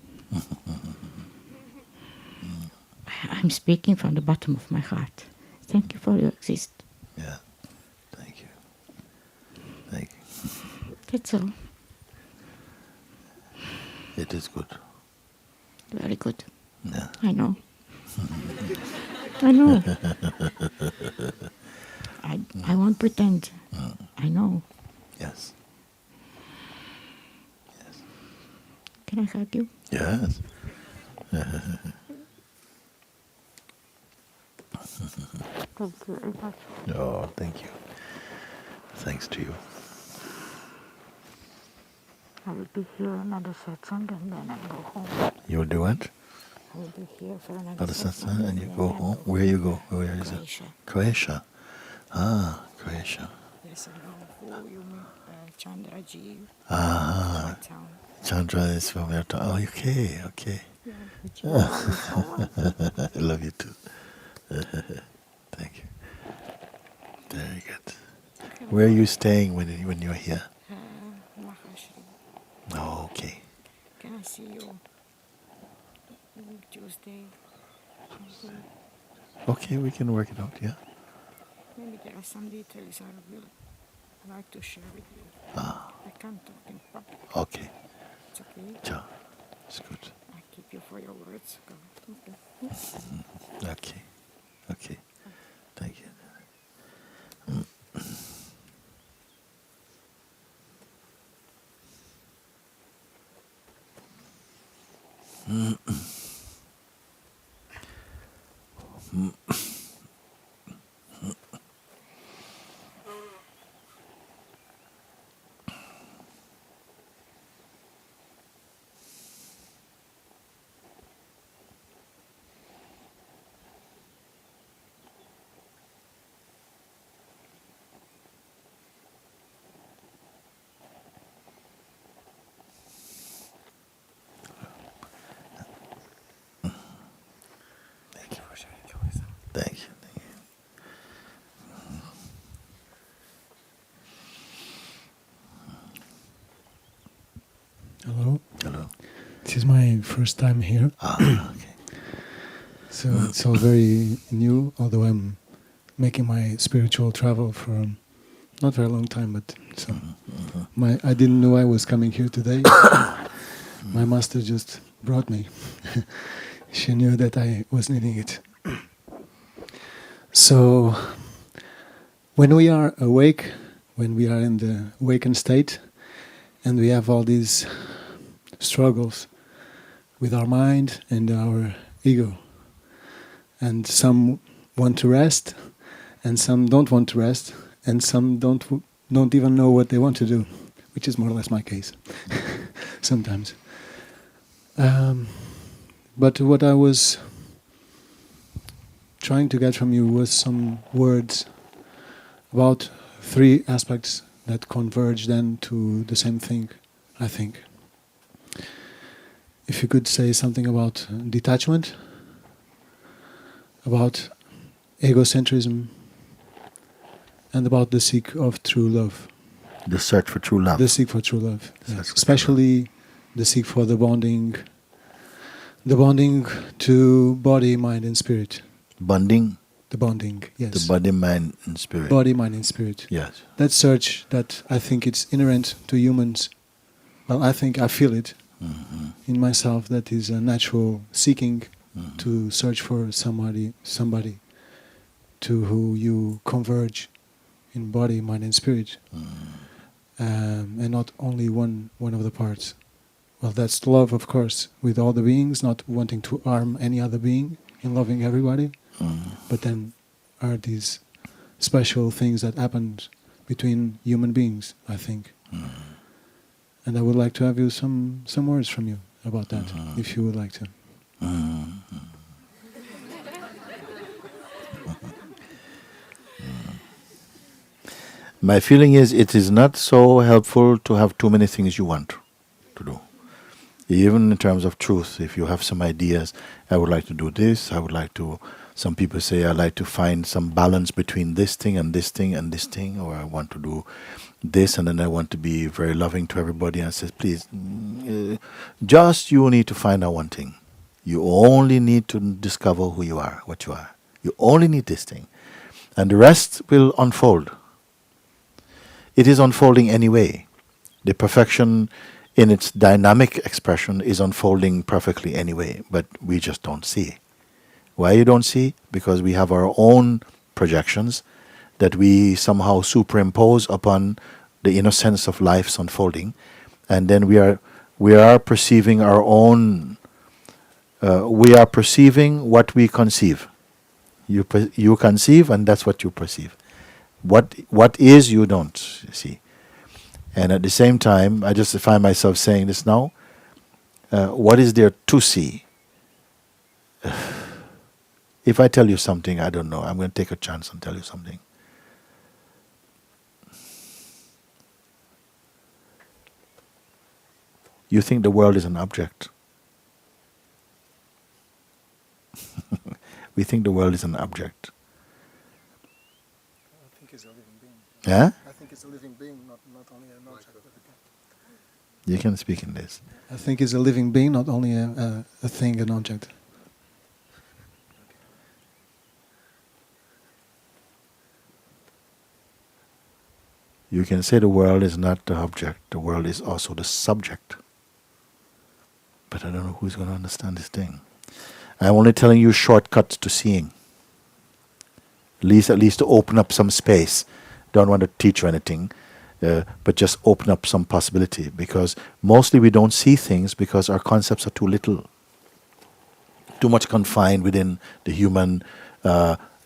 I'm speaking from the bottom of my heart. Thank you for your existence. Yeah. Thank you. Thank you. That's all. It is good. Very good. Yeah. I know. I know. I won't pretend. I know. Yes. Can I hug you? Yes. Thank you very much. Oh, thank you. Thanks to you. I will be here another satsang and then I go home. You'll do what? I will be here for another Other satsang satsang and you then go I home. Where you go? Where is it? Croatia. Croatia. Ah, Croatia. Yes, I know who you mean. Chandraji. Ah, My town. Chandra is from your town. Oh, okay, okay. Yeah, but you know, I love you too. Thank you. Very good. Where are you staying when you're here? Mahashri. Oh, okay. Can I see you Tuesday? Okay, we can work it out, yeah? Maybe there are some details I will like to share with you. Ah, I can't talk in public. okay. It's okay. Ciao. It's good. I keep you for your words. Go. Okay. Okay. Okay. Thank you. Thank you for sharing your wisdom. Thank you. Thank you. Hello. Hello. This is my first time here, Ah, okay. so it's all very new. Although I'm making my spiritual travel for not very long time, but so I didn't know I was coming here today. My master just brought me. She knew that I was needing it. So when we are awake, when we are in the awakened state, and we have all these struggles with our mind and our ego, and some want to rest, and some don't want to rest, and some don't even know what they want to do, which is more or less my case sometimes. But what I was trying to get from you was some words about three aspects that converge then to the same thing, I think. If you could say something about detachment, about egocentrism, and about the seek of true love. The search for true love. The seek for true love, Search yes. for Especially the seek for the bonding to body, mind, and spirit. Bonding. The bonding, yes. The body, mind, and spirit. Body, mind, and spirit. Yes. That search that I think it's inherent to humans. Well, I feel it in myself. That is a natural seeking to search for somebody to who you converge in body, mind, and spirit, and not only one of the parts. Well, that's love, of course, with all the beings, not wanting to harm any other being, in loving everybody. But then are these special things that happen between human beings, I think. And I would like to have you some words from you about that, if you would like to. My feeling is it is not so helpful to have too many things you want to do. Even in terms of truth, if you have some ideas, I would like to do this, some people say I like to find some balance between this thing and this thing and this thing, or I want to do this and then I want to be very loving to everybody, and I say, please, just you need to find out one thing. You only need to discover who you are, what you are. You only need this thing. And the rest will unfold. It is unfolding anyway. The perfection in its dynamic expression is unfolding perfectly anyway, but we just don't see. Why you don't see? Because we have our own projections that we somehow superimpose upon the innocence of life's unfolding, and then we are perceiving our own. We are perceiving what we conceive. You conceive, and that's what you perceive. What is, you don't see. And at the same time, I just find myself saying this now. What is there to see? If I tell you something, I don't know. I'm going to take a chance and tell you something. You think the world is an object. We think the world is an object. I think it's a living being. Yeah? I think it's a living being, not only an object. You can speak in this. I think it's a living being, not only a thing, an object. You can say the world is not the object, the world is also the subject. But I don't know who's going to understand this thing. I'm only telling you shortcuts to seeing. At least to open up some space. Don't want to teach you anything, but just open up some possibility. Because mostly we don't see things because our concepts are too little. Too much confined within the human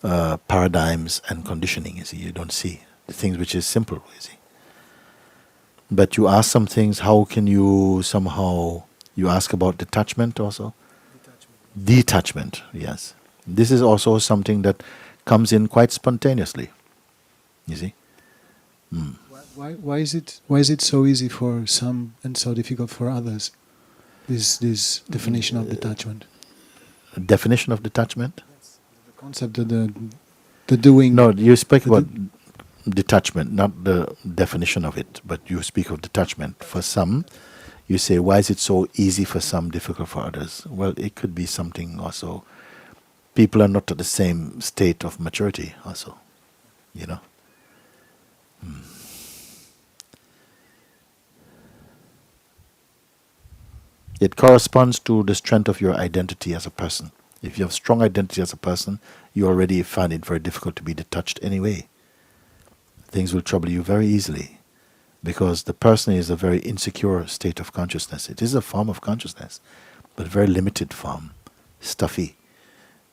paradigms and conditioning, you see. You don't see the things which is simple, you see. But you ask some things, how can you somehow... You ask about detachment also? Detachment, yes. This is also something that comes in quite spontaneously, you see. Why is it so easy for some and so difficult for others? This definition of detachment. Definition of detachment? The concept of the doing. No, you speak about detachment, not the definition of it, but you speak of detachment. For some, you say, why is it so easy for some, difficult for others? Well, it could be something also. People are not at the same state of maturity also, you know. It corresponds to the strength of your identity as a person. If you have strong identity as a person, you already find it very difficult to be detached anyway. Things will trouble you very easily because the person is a very insecure state of consciousness. It is a form of consciousness, but a very limited form, stuffy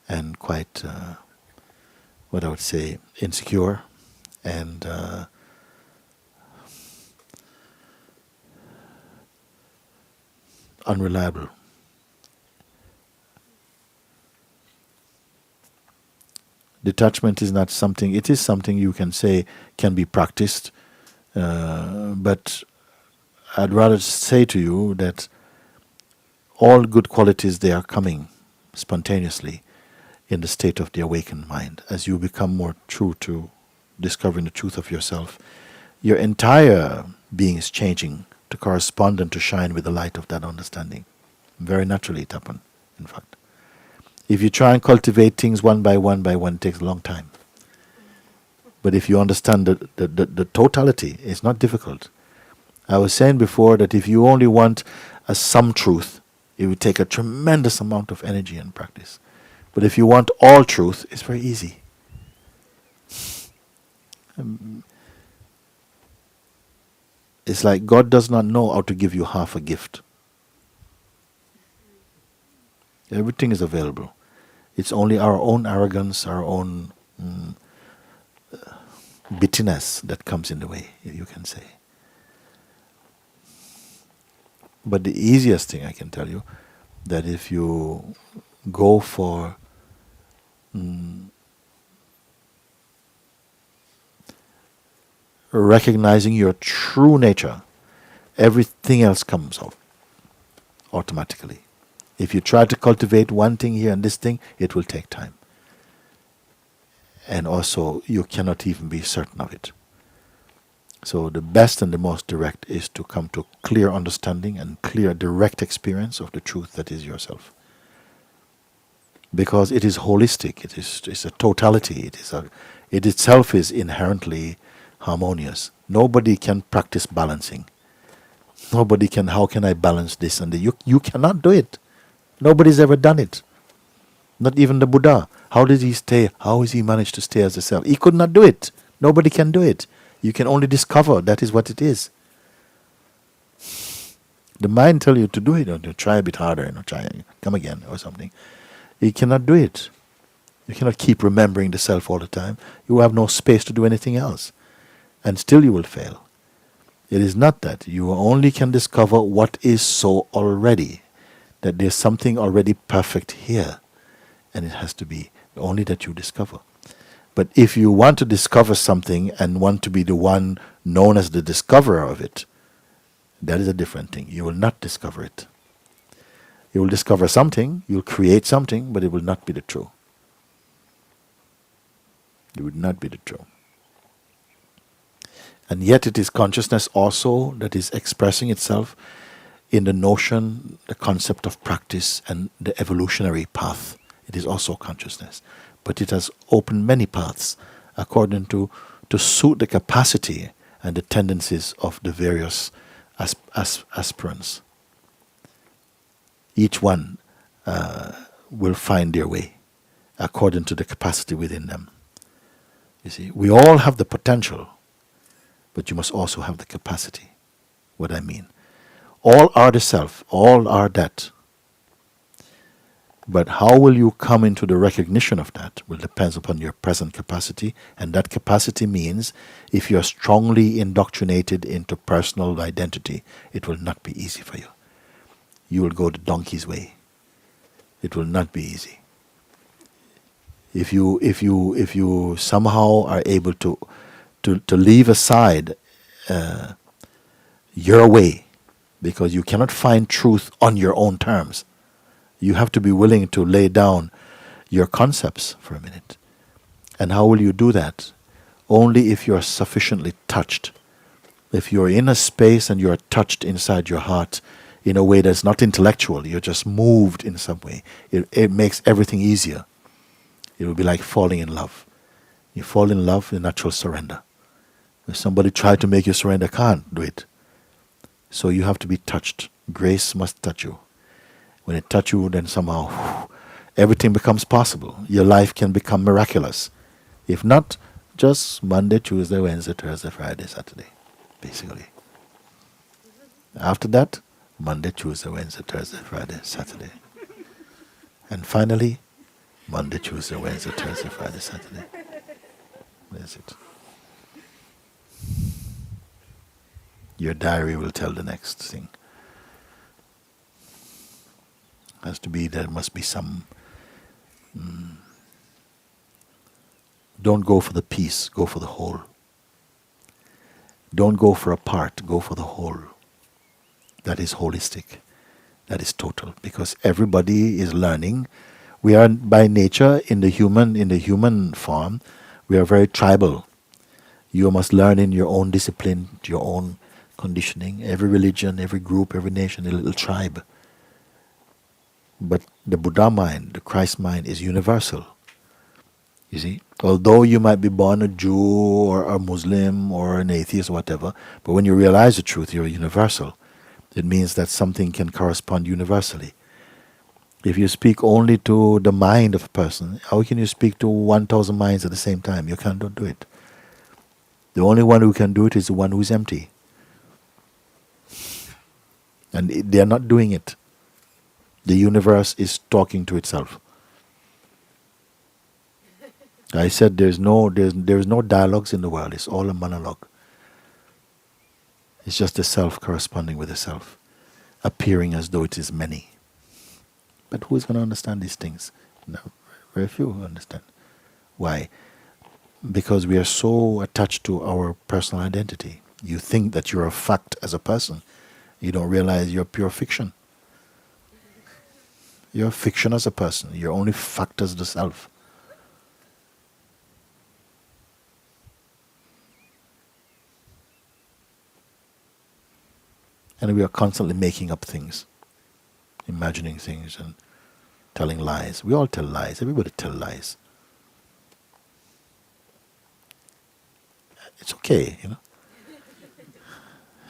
and quite what I would say, insecure and unreliable. Detachment is not something, it is something you can say can be practiced, but I'd rather say to you that all good qualities, they are coming spontaneously in the state of the awakened mind. As you become more true to discovering the truth of yourself, your entire being is changing to correspond and to shine with the light of that understanding. Very naturally it happens, in fact. If you try and cultivate things one by one, it takes a long time. But if you understand the totality, it's not difficult. I was saying before that if you only want a some truth, it would take a tremendous amount of energy and practice. But if you want all truth, it's very easy. It's like God does not know how to give you half a gift. Everything is available. It's only our own arrogance, our own bitterness that comes in the way, you can say. But the easiest thing I can tell you, that if you go for recognizing your true nature, everything else comes out automatically. If you try to cultivate one thing here and this thing, it will take time. And also, you cannot even be certain of it. So the best and the most direct is to come to clear understanding and clear direct experience of the truth that is yourself. Because it is holistic, it's a totality, it itself is inherently harmonious. Nobody can practice balancing. Nobody can, how can I balance this and that? You cannot do it. Nobody's ever done it. Not even the Buddha. How did he stay? How has he managed to stay as a self? He could not do it. Nobody can do it. You can only discover that is what it is. The mind tells you to do it, or to try a bit harder, try come again or something. You cannot do it. You cannot keep remembering the self all the time. You have no space to do anything else. And still you will fail. It is not that. You only can discover what is so already. That there's something already perfect here. And it has to be only that you discover. But if you want to discover something and want to be the one known as the discoverer of it, that is a different thing. You will not discover it. You will discover something, you'll create something, but it will not be the true. It would not be the true. And yet it is consciousness also that is expressing itself in the notion, the concept of practice and the evolutionary path. It is also consciousness. But it has opened many paths according to suit the capacity and the tendencies of the various aspirants. Each one will find their way according to the capacity within them. You see, we all have the potential, but you must also have the capacity. What I mean. All are the self, all are that. But how will you come into the recognition of that will depend upon your present capacity, and that capacity means if you are strongly indoctrinated into personal identity, it will not be easy for you. You will go the donkey's way. It will not be easy. If you somehow are able to leave aside your way, because you cannot find truth on your own terms. You have to be willing to lay down your concepts for a minute. And how will you do that? Only if you are sufficiently touched. If you're in a space and you're touched inside your heart in a way that's not intellectual, you're just moved in some way, it makes everything easier. It will be like falling in love. You fall in love in natural surrender. If somebody tried to make you surrender, can't do it. So you have to be touched. Grace must touch you. When it touches you, then somehow everything becomes possible. Your life can become miraculous. If not, just Monday, Tuesday, Wednesday, Thursday, Friday, Saturday, basically. After that, Monday, Tuesday, Wednesday, Thursday, Friday, Saturday. And finally, Monday, Tuesday, Wednesday, Thursday, Friday, Saturday. That's it. Your diary will tell the next thing. Has to be, there must be some. Don't go for the piece, go for the whole. Don't go for a part, go for the whole. That is holistic. That is total. Because everybody is learning. We are by nature in the human form, we are very tribal. You must learn in your own discipline, your own conditioning. Every religion, every group, every nation, a little tribe. But the Buddha mind, the Christ mind is universal. You see? Although you might be born a Jew or a Muslim or an atheist or whatever, but when you realize the truth, you're universal. It means that something can correspond universally. If you speak only to the mind of a person, how can you speak to 1,000 minds at the same time? You cannot do it. The only one who can do it is the one who is empty. And they are not doing it. The universe is talking to itself. I said there is no dialogues in the world. It's all a monologue. It's just the self corresponding with the self, appearing as though it is many. But who is going to understand these things? No, very few understand. Why? Because we are so attached to our personal identity. You think that you're a fact as a person. You don't realize you're pure fiction. You're fiction as a person. You're only fact as the self. And we are constantly making up things, imagining things and telling lies. We all tell lies. Everybody tells lies. It's okay, you know.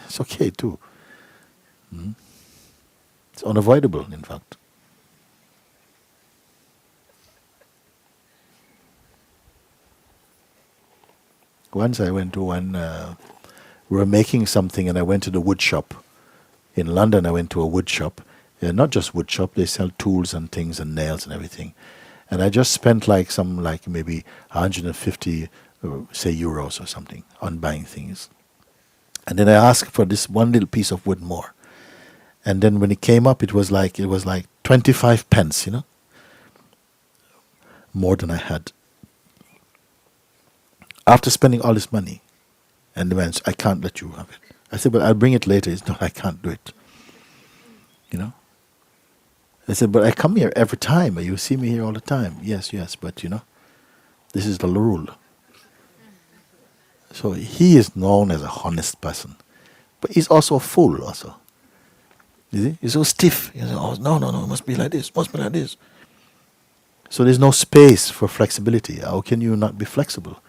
It's okay too. It's unavoidable, in fact. Once I went to we were making something and I went to the wood shop. In London I went to a wood shop. Not just wood shop, they sell tools and things and nails and everything. And I just spent maybe 150, say euros or something on buying things. And then I asked for this one little piece of wood more. And then when it came up, it was like 25 pence, you know, more than I had. After spending all this money, and the man said, I can't let you have it. I said, but I'll bring it later. It's not, I can't do it. You know? I said, but I come here every time. You see me here all the time. Yes, but you know, this is the rule. So he is known as a honest person. But he's also a fool also. You see? He's so stiff. He says, oh, no, it must be like this, must be like this. So there's no space for flexibility. How can you not be flexible?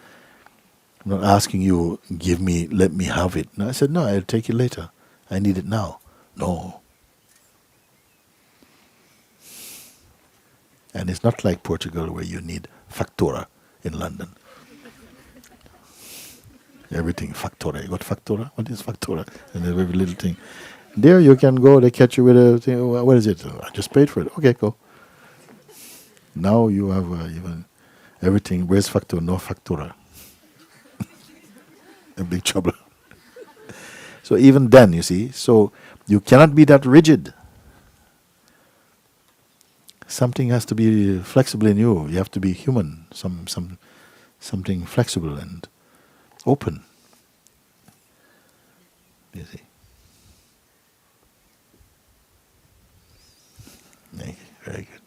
I'm not asking you, let me have it. No, I said, no, I'll take it later. I need it now. No. And it's not like Portugal where you need factura in London. Everything factura. You got factura? What is factura? And every little thing. There you can go, they catch you with a thing. What is it? I just paid for it. Okay, go. Now you have even everything. Where's factura? No factura. In big trouble. So even then, you see, so you cannot be that rigid. Something has to be flexible in you. You have to be human. Something flexible and open. You see. Very good.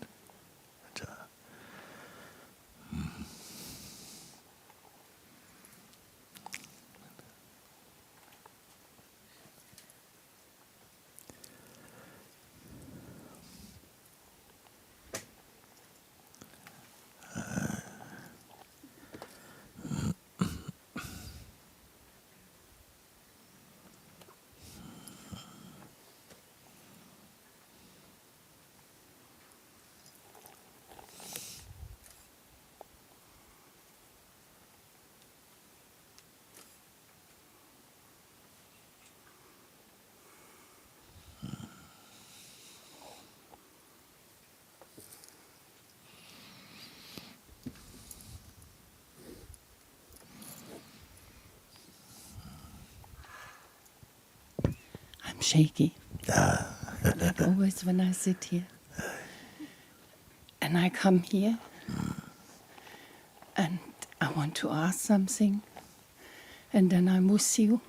shaky. Like always when I sit here. And I come here and I want to ask something. And then I'm with you.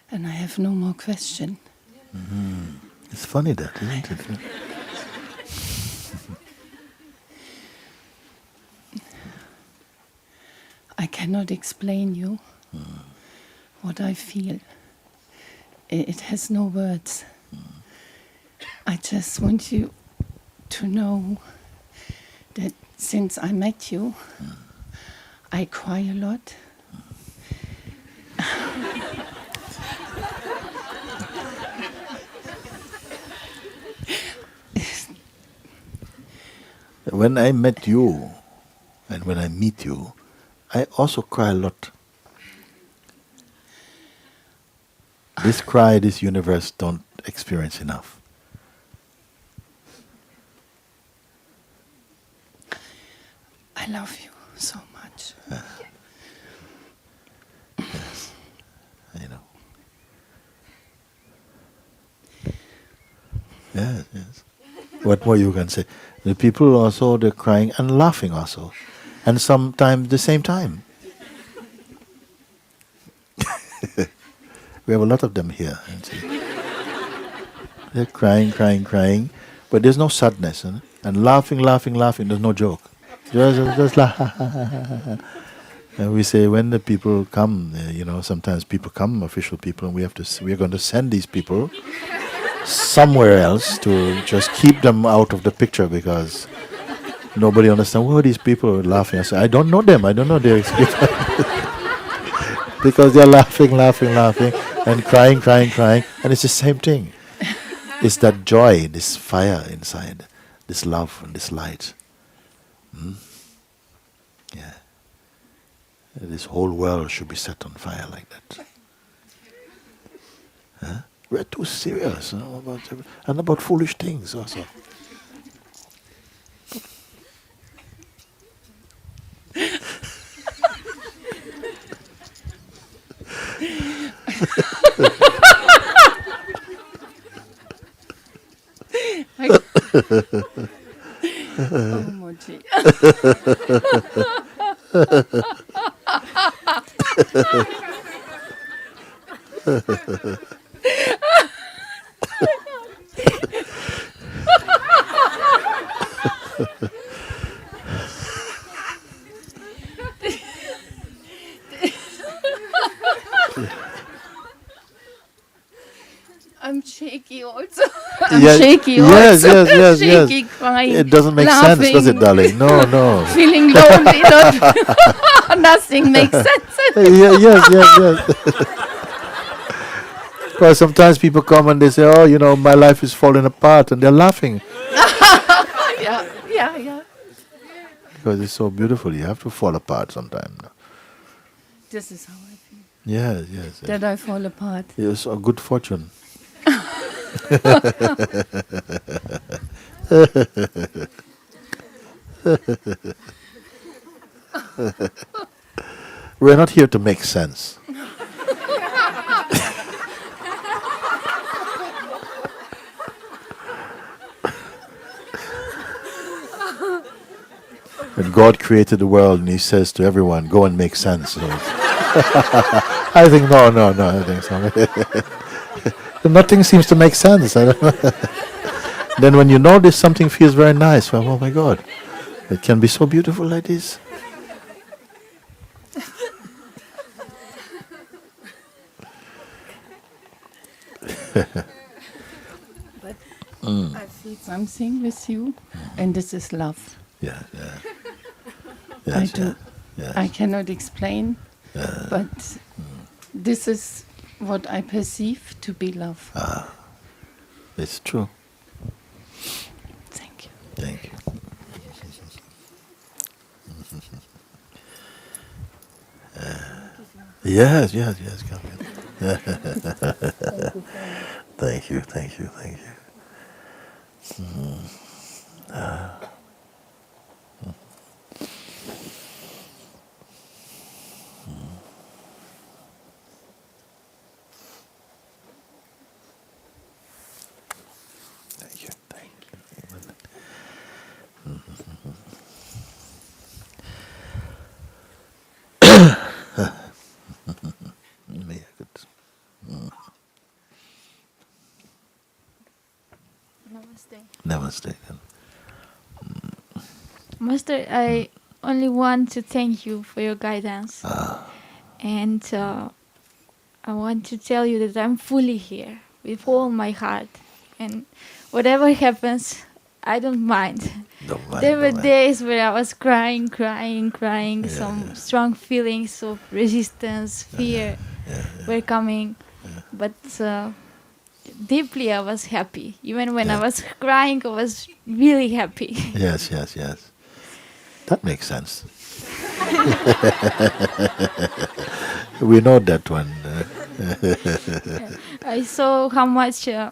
And I have no more question. It's funny that, isn't it? I cannot explain you what I feel. It has no words. I just want you to know that since I met you, I cry a lot. When I met you, and when I meet you, I also cry a lot. This cry, this universe don't experience enough. I love you so much. Yes, I know. Yes, yes. What more you can say? The people also, they're crying and laughing also. And sometimes the same time. We have a lot of them here. They're crying, crying, crying, but there's no sadness. Huh? And laughing, laughing, laughing, there's no joke. Just laugh. And we say when the people come, sometimes people come, official people, and we're going to send these people somewhere else to just keep them out of the picture because nobody understands. Who are these people laughing? I say, I don't know them. I don't know their experience. Because they're laughing, laughing, laughing, and crying, crying, crying. And it's the same thing. It's that joy, this fire inside, this love and this light. Yeah. This whole world should be set on fire like that. Huh? We're too serious about foolish things also. Oh, Mooji. I'm shaky also. I'm shaky yes, also. yes, Shaky, yes. crying. It doesn't make laughing, sense, does it, darling? No, no. Feeling lonely. Nothing makes sense. Yes, yes, yes. Because sometimes people come and they say, oh, my life is falling apart, and they're laughing. Yeah. Because it's so beautiful. You have to fall apart sometime. This is how I feel. Yes, yes. That I fall apart. It's a good fortune. We're not here to make sense. When God created the world and He says to everyone, go and make sense. So I think, no, I think so. Nothing seems to make sense. I don't know. Then when you know this, something feels very nice. Well, oh my God, it can be so beautiful like this. But I feel something with you, and this is love. Yeah. I Yes, do. yes. I cannot explain, but this is what I perceive to be love. It's true. Thank you. Thank you. Yes. Come in. Thank you. Namaste. Master, I only want to thank you for your guidance. And I want to tell you that I'm fully here with all my heart. And whatever happens, I don't mind. Don't mind, There were don't mind. days where I was crying, Yeah, some yeah. strong feelings of resistance, fear were coming. But deeply I was happy. Even when I Yeah. was crying, I was really happy. Yes, yes, yes. That makes sense. We know that one. I saw how much I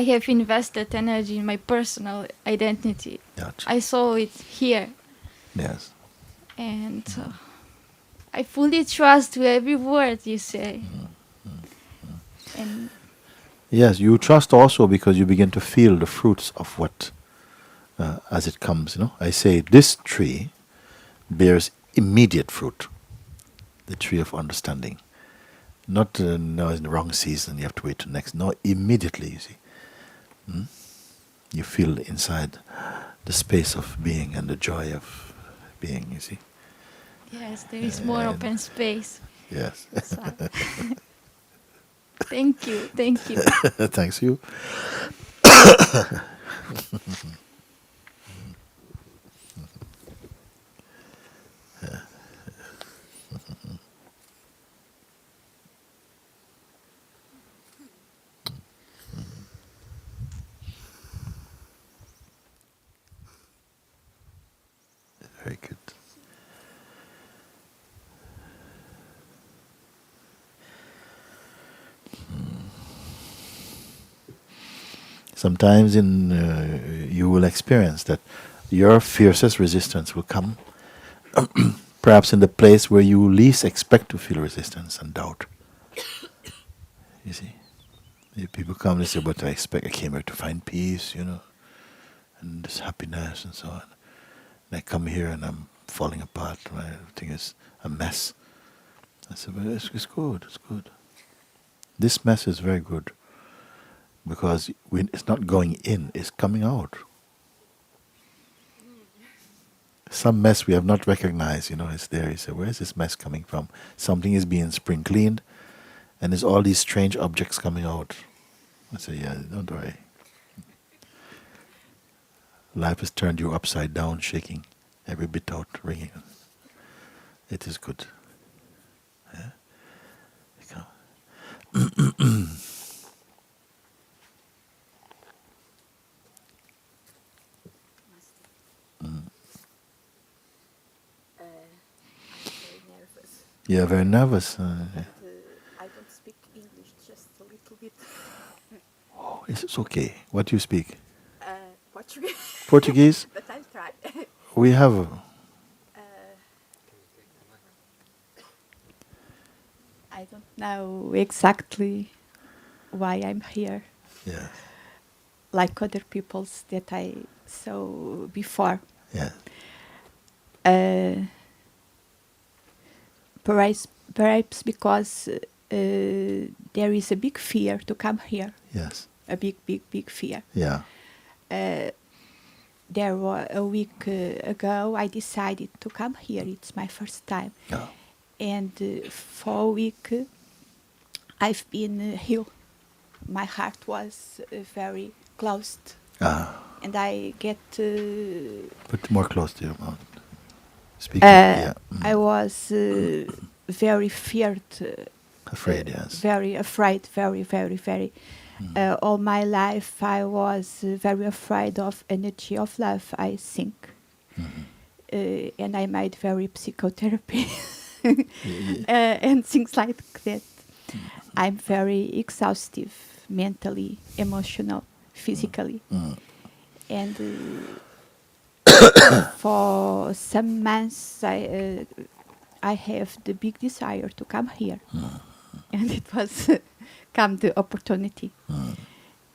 have invested energy in my personal identity. Yeah. I saw it here, Yes. and I fully trust to every word you say. And Yes, you trust also because you begin to feel the fruits of what, as it comes. I say this tree bears immediate fruit, the tree of understanding. Not no, in the wrong season. You have to wait till next. No, immediately. You see, you feel inside the space of being and the joy of being. You see. yes, there is more open space. Yes. So, thank you, thank you. Thanks you. Very good. Sometimes you will experience that your fiercest resistance will come perhaps in the place where you least expect to feel resistance and doubt. You see, people come and say, "But I came here to find peace, and this happiness and so on. And I come here and I'm falling apart. Everything is a mess." I said, "Well, it's good. It's good. This mess is very good because it's not going in; it's coming out. Some mess we have not recognized, it's there. You say, where is this mess coming from? Something is being spring cleaned, and there's all these strange objects coming out." I say, "Yeah, don't worry. Life has turned you upside down, shaking every bit out, ringing. It is good." Yeah? You're very nervous. I don't speak English, just a little bit. Oh, it's okay. What do you speak? Portuguese. Portuguese? But I'll try. We have. I don't know exactly why I'm here, Yeah. like other people's that I saw before. Yeah. Perhaps because there is a big fear to come here. Yes. A big fear. Yeah. There was a week ago I decided to come here. It's my first time. Yeah. And for a week I've been here. My heart was very closed. And I get... Put more close to your mouth. Speak. Yeah. I was very feared. Afraid, yes. Very afraid, very. All my life I was very afraid of energy of love, I think. And I made very psychotherapy and things like that. I'm very exhaustive, mentally, emotional, physically. And for some months I have the big desire to come here. And it was come the opportunity.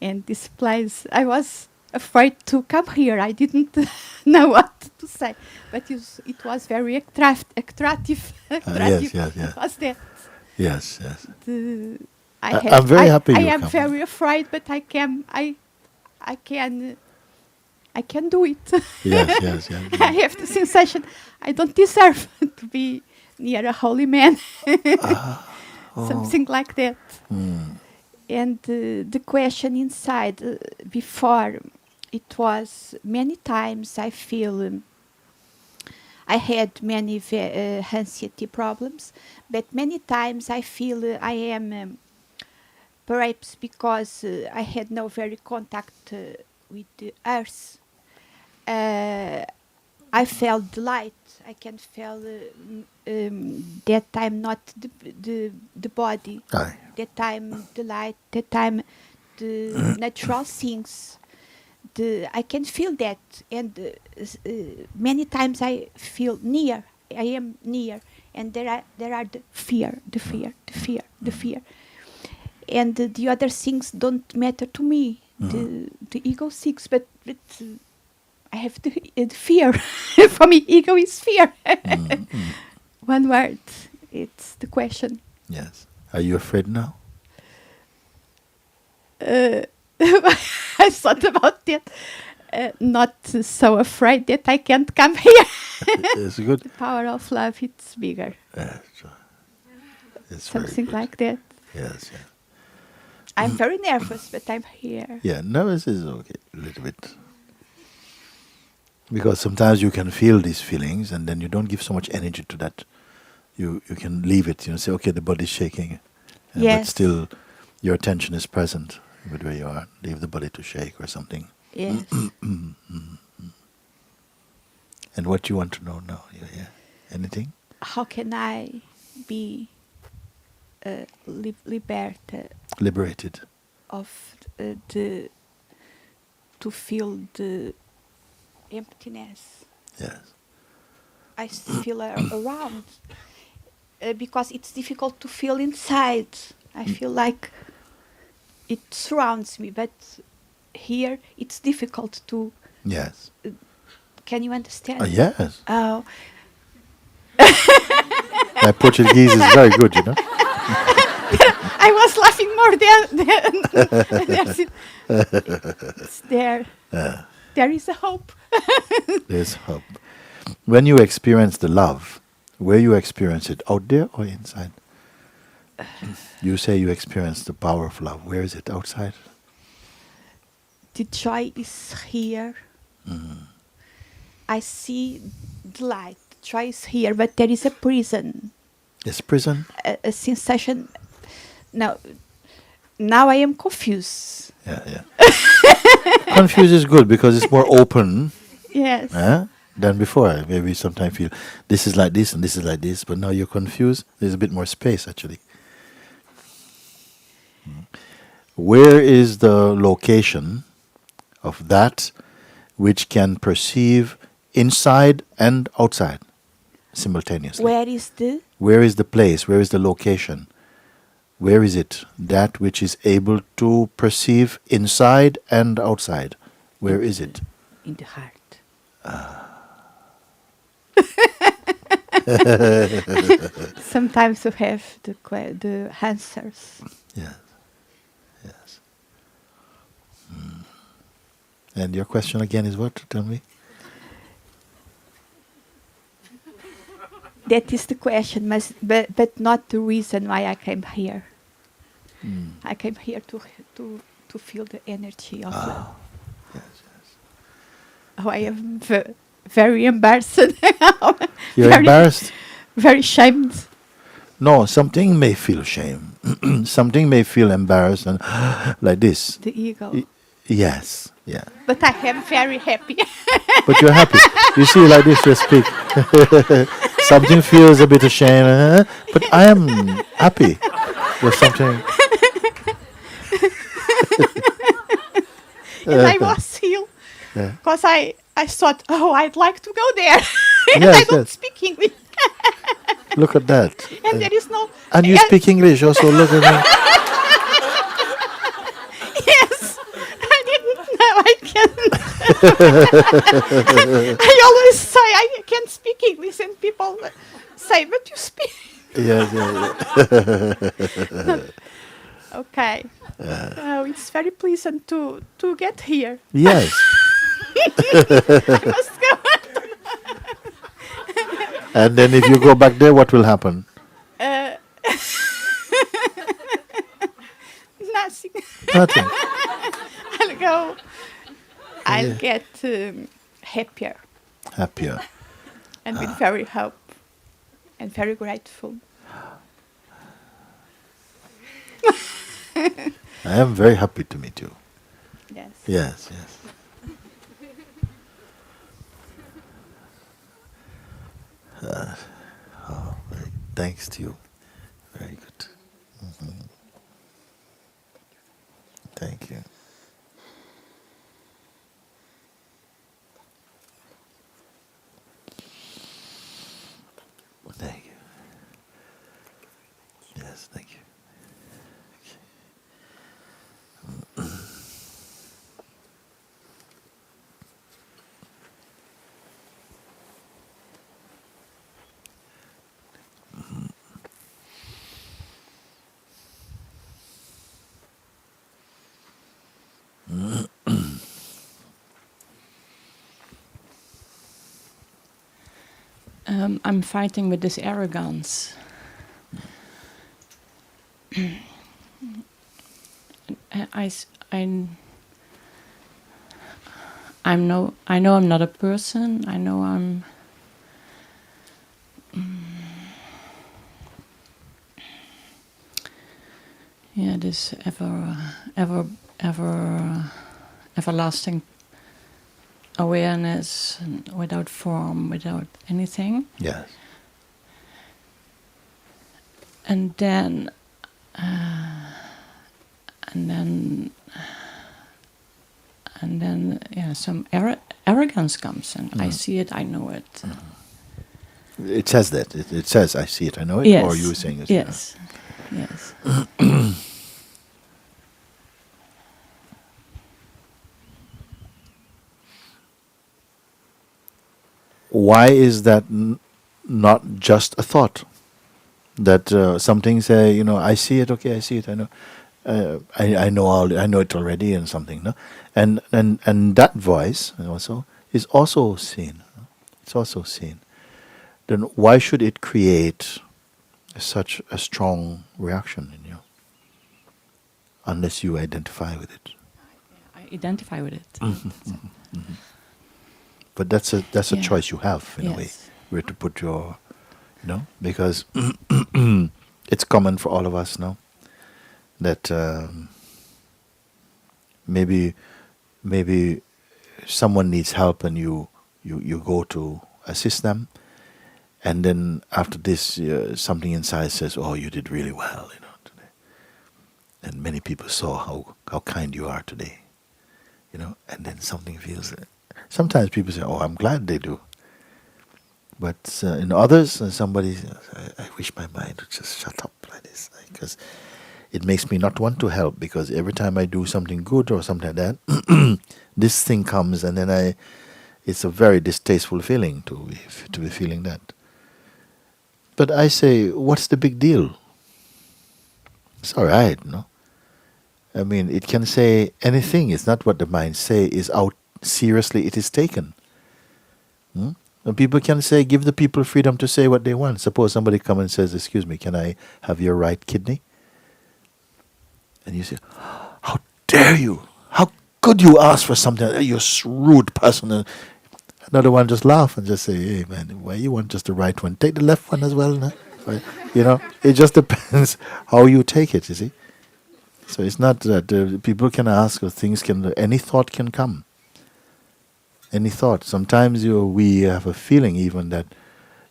And this place, I was afraid to come here. I didn't know what to say. But it was very attractive. Yes. It was that. Yes. I'm very happy I you am come. very afraid, but I I can do it. Yes, yes, yes. I have the sensation I don't deserve to be near a holy man. Something like that. And the question inside before, it was many times I feel I had many anxiety problems, but many times I feel I am perhaps because I had no very contact with the earth. I felt the light. I can feel that I'm not the body. Aye. That time the light. That time the natural things. I can feel that, and many times I feel near. I am near, and there are the fear, and the other things don't matter to me. The ego things, but I have the fear. For me, ego is fear. One word. It's the question. Yes. Are you afraid now? I thought about that. Not so afraid that I can't come here. It's good. The power of love, it's bigger. It's Something very good. like that. Yes, yeah. I'm very nervous, but I'm here. Yeah, nervous is okay, a little bit. Because sometimes you can feel these feelings and then you don't give so much energy to that. You can leave it, say, okay, the body's shaking. But Yes. still, your attention is present with where you are. Leave the body to shake or something. Yes. And what do you want to know now? Yeah. Anything? How can I be liberated Liberated. of to feel the emptiness? Yes. I feel around because it's difficult to feel inside. I feel like it surrounds me, but here it's difficult to. Yes. Can you understand? Yes. Oh, My Portuguese is very good, I was laughing more than it's there. There is a hope. There's hope. When you experience the love, where you experience it, out there or inside? You say you experience the power of love. Where is it? Outside? The joy is here. I see the light. The joy is here, but there is a prison. It's prison? A sensation. Now I am confused. Yeah. Confused is good because it's more open Yes. than before. Maybe sometimes feel this is like this and this is like this, but now you're confused. There's a bit more space actually. Where is the location of that which can perceive inside and outside simultaneously? Where is the? Where is the place? Where is the location? Where is it? That which is able to perceive inside and outside. Where is it? In the heart. Sometimes you have the answers. Yes. And your question again is what? Tell me. That is the question, but not the reason why I came here. I came here to feel the energy of love. Yes. Oh, I am very embarrassed. You're embarrassed? Very shamed. No, something may feel shame. Something may feel embarrassed and like this. The ego. Yes, yeah. But I am very happy. But you're happy. You see, like this, you speak. Something feels a bit ashamed, but I am happy. There's something. And I was healed because I thought, I'd like to go there. And Yes, I don't yes. speak English. Look at that. And there is no. And you speak English also, look at me. Yes, I didn't know I can. I always say I can speak English, and people say, "But you speak." Yes. Okay. Oh, it's very pleasant to get here. Yes. I must go. And then if you go back there, what will happen? Uh, nothing. Nothing. I'll go. I'll get happier Happier. and with very hope and very grateful. I am very happy to meet you. Yes. Yes, yes. Thanks to you. Very good. Thank you. Thank you. Yes, thank you. I'm fighting with this arrogance. I know I'm not a person. I know I'm. Yeah, this everlasting awareness without form, without anything. Yes. And then yeah, some arrogance comes, and I see it, I know it. It says that. It says, I see it, I know it, Yes. or you saying it? Yes. Yes. Why is that not just a thought? That something say, I see it, okay, I see it, I know. I know it already, and something, no, and that voice also is also seen. It's also seen. Then why should it create such a strong reaction in you, unless you identify with it? I identify with it. But that's a Yeah. choice you have in a way, Yes. where to put your, because it's common for all of us now. That maybe someone needs help and you go to assist them, and then after this something inside says, "Oh, you did really well, today." And many people saw how kind you are today, and then something feels. Sometimes people say, "Oh, I'm glad they do," but in others, somebody says, I wish my mind would just shut up like this, because it makes me not want to help, because every time I do something good or something like that, this thing comes, and then it's a very distasteful feeling to be feeling that. But I say, what's the big deal? It's all right, no? I mean, it can say anything. It's not what the mind say, is how seriously it is taken. And people can say, give the people freedom to say what they want. Suppose somebody come and says, "Excuse me, can I have your right kidney?" And you say, "How dare you? How could you ask for something? You're a rude person." And another one just laugh and just say, "Hey man, why you want just the right one? Take the left one as well." No? It just depends how you take it, you see. So it's not that people can ask, or any thought can come. Any thought. Sometimes we have a feeling even that,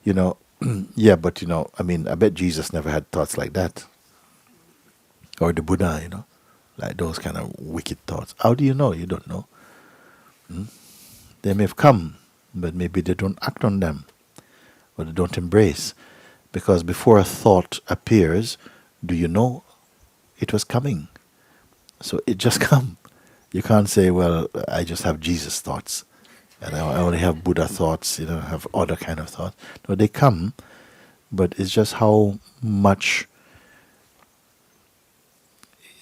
yeah, but I bet Jesus never had thoughts like that. Or the Buddha, like those kind of wicked thoughts. How do you know? You don't know. They may have come, but maybe they don't act on them, or they don't embrace. Because before a thought appears, do you know it was coming? So it just come. You can't say, well, I just have Jesus thoughts, and I only have Buddha thoughts, have other kind of thoughts. No, they come, but it's just how much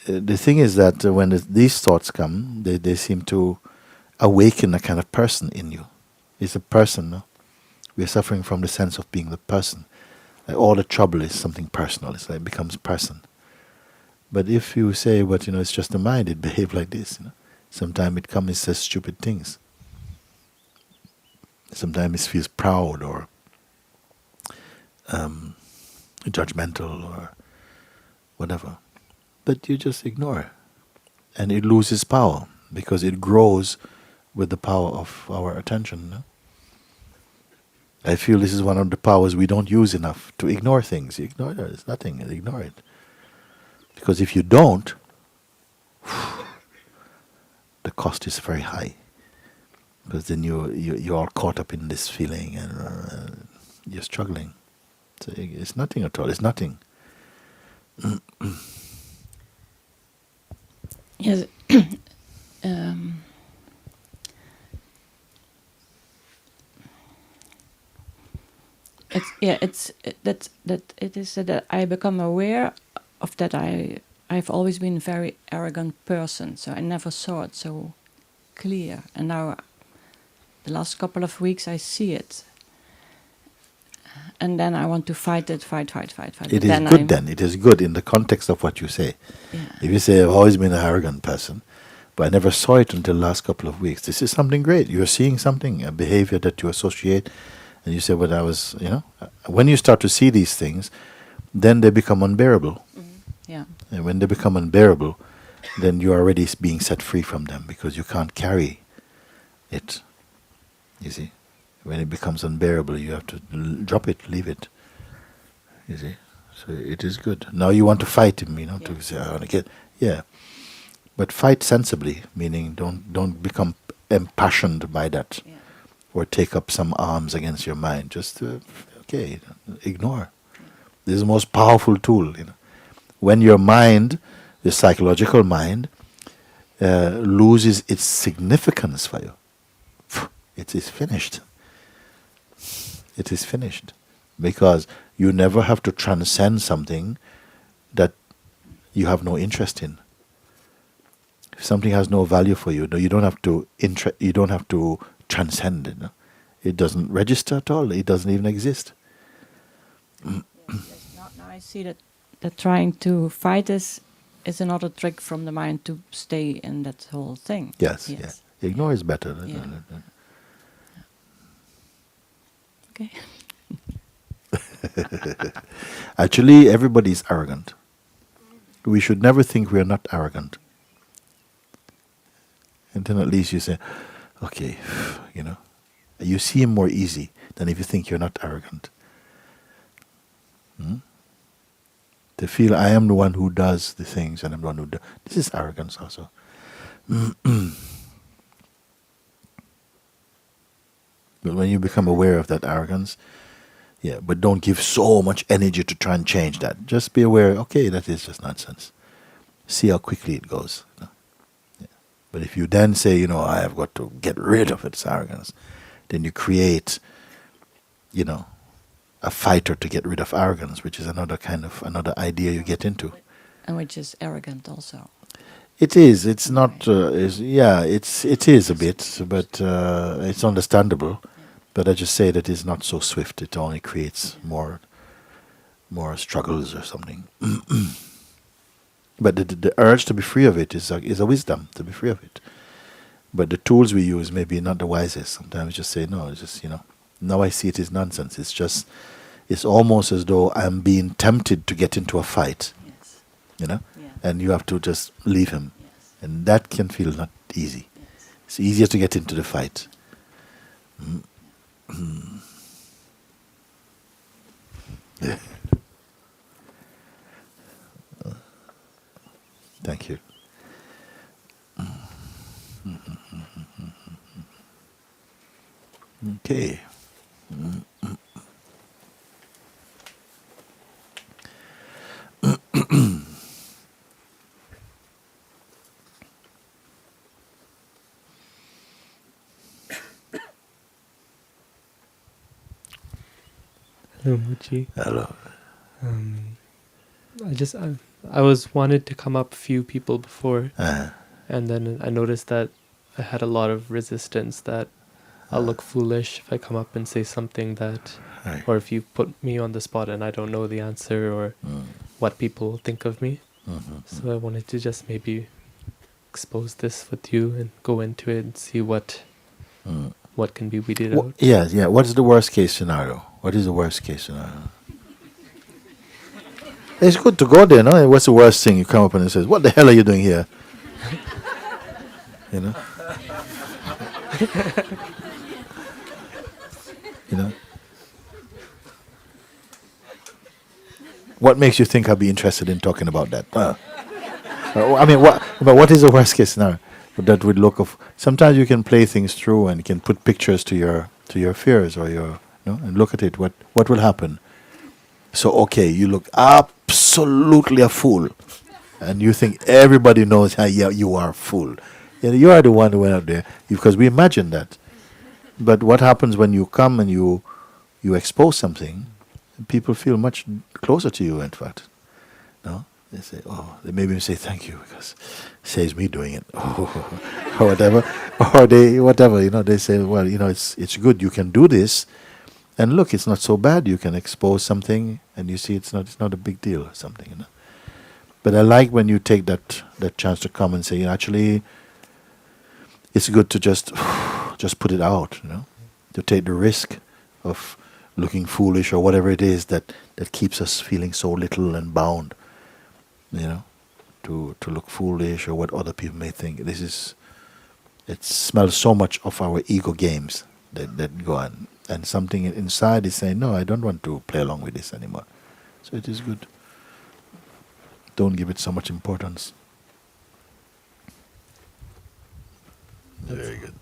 the thing is that when these thoughts come, they seem to awaken a kind of person in you. It's a person, no? We are suffering from the sense of being the person. Like all the trouble is something personal. It's like it becomes person. But if you say, but it's just the mind, it behaves like this. Sometimes it comes and says stupid things. Sometimes it feels proud or judgmental or whatever. But you just ignore it. And it loses power because it grows with the power of our attention. No? I feel this is one of the powers we don't use enough, to ignore things. Ignore it, it's nothing, ignore it. Because if you don't, the cost is very high. Because then you're all caught up in this feeling and you're struggling. So it's nothing at all, it's nothing. Yes. It is that I become aware of that. I've always been a very arrogant person, so I never saw it so clear. And now, the last couple of weeks, I see it, and then I want to fight it, fight. It is good then. It is good in the context of what you say. Yeah. If you say, I've always been an arrogant person, but I never saw it until the last couple of weeks, this is something great. You're seeing something, a behavior that you associate, and you say, well, I was, when you start to see these things, then they become unbearable. Yeah. And when they become unbearable, then you are already being set free from them because you can't carry it. You see? When it becomes unbearable, you have to drop it, leave it. You see? So it is good. Now you want to fight him, to say, I want to get... Yeah. But fight sensibly, meaning don't become impassioned by that. Yeah. Or take up some arms against your mind. Just, ignore. This is the most powerful tool, When your mind, the psychological mind, loses its significance for you, it is finished. It is finished. Because you never have to transcend something that you have no interest in. If something has no value for you, you don't have to transcend it. No? It doesn't register at all. It doesn't even exist. Now I see that trying to fight is another trick from the mind to stay in that whole thing. Yes. Ignore is better. Yeah. Okay. Actually, everybody is arrogant. We should never think we are not arrogant. And then at least you say, okay, you seem more easy than if you think you're not arrogant. To feel I am the one who does the things and I'm the one who does. This is arrogance also. But when you become aware of that arrogance, but don't give so much energy to try and change that. Just be aware, okay, that is just nonsense. See how quickly it goes. But if you then say, I have got to get rid of its arrogance, then you create, a fighter to get rid of arrogance, which is another idea you get into. And which is arrogant also. It is. It's not. It is a bit, but it's understandable. But I just say that it's not so swift. It only creates more struggles or something. But the urge to be free of it is a wisdom to be free of it. But the tools we use may be not the wisest. Sometimes just say no. It's just now I see it is nonsense. It's almost as though I'm being tempted to get into a fight. Yes. Yeah. And you have to just leave him. Yes. And that can feel not easy. Yes. It's easier to get into the fight. Yeah. Thank you. Okay. Hello, Mooji. Hello. I I was wanted to come up a few people before, Uh, and then I noticed that I had a lot of resistance, that I'll look foolish if I come up and say something that, right. or if you put me on the spot and I don't know the answer or what people think of me. So I wanted to just maybe expose this with you and go into it and see what can be weeded out. Yeah. What is the worst case scenario? What is the worst case scenario? It's good to go there, no? What's the worst thing? You come up and it says, "What the hell are you doing here?" You know. You know. What makes you think I'll be interested in talking about that? I mean, what is the worst case scenario? That would look of. Sometimes you can play things through and you can put pictures to your fears or your, and look at it. What will happen? So okay, you look absolutely a fool, and you think everybody knows, yeah, you are a fool. You are the one who went out there because we imagine that. But what happens when you come and you expose something? People feel much closer to you. In fact, no, they say, they maybe even say thank you because it saves me doing it, or whatever, or whatever. They say, well, it's good you can do this. And look, it's not so bad. You can expose something, and you see it's not a big deal or something. But I like when you take that chance to come and say, actually, it's good to just put it out. To take the risk of looking foolish or whatever it is that keeps us feeling so little and bound. To look foolish or what other people may think. It smells so much of our ego games that go on. And something inside is saying, no, I don't want to play along with this anymore. So it is good. Don't give it so much importance. Very good.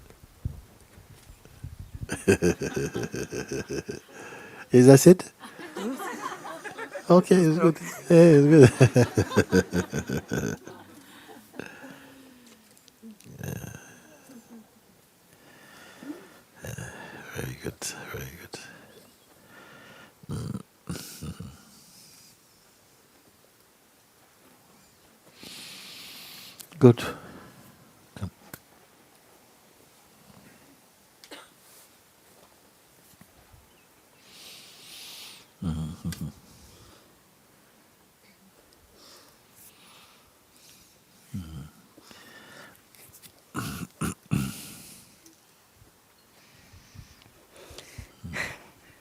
Is that it? Okay, it's good. Yeah, it's good. Very good, very good. Good. Come.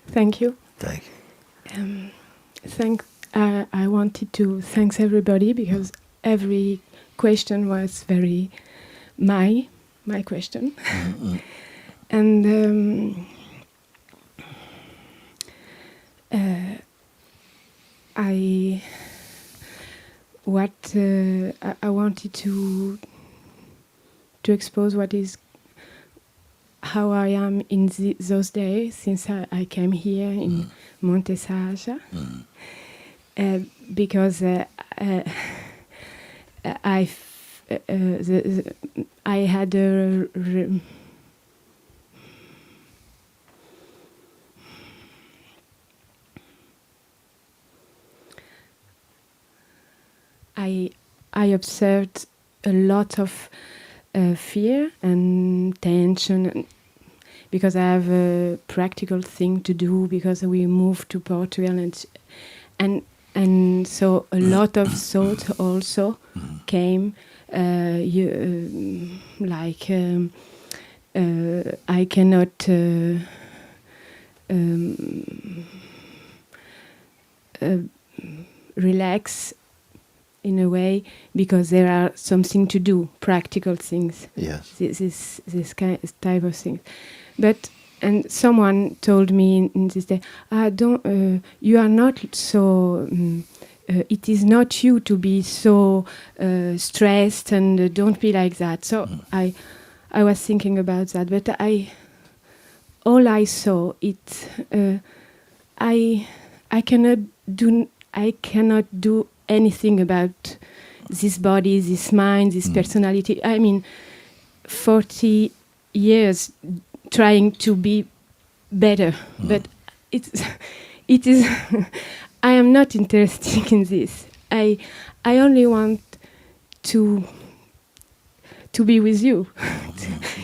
Thank you. Thank you. I wanted to thank everybody because every question was very my question, and I wanted to expose how I am in those days since I came here in Monte Sahaja, because I had I observed a lot of fear and tension because I have a practical thing to do because we moved to Portugal and so a lot of thought also came I cannot relax in a way because there are something to do, practical things. Yes. This type of things, and someone told me in this day, you are not so. It is not you to be so stressed, and don't be like that. So I was thinking about that, but all I saw it. I cannot do anything about this body, this mind, this personality. I mean, 40 years trying to be better, but it is. I am not interested in this. I I only want to be with you.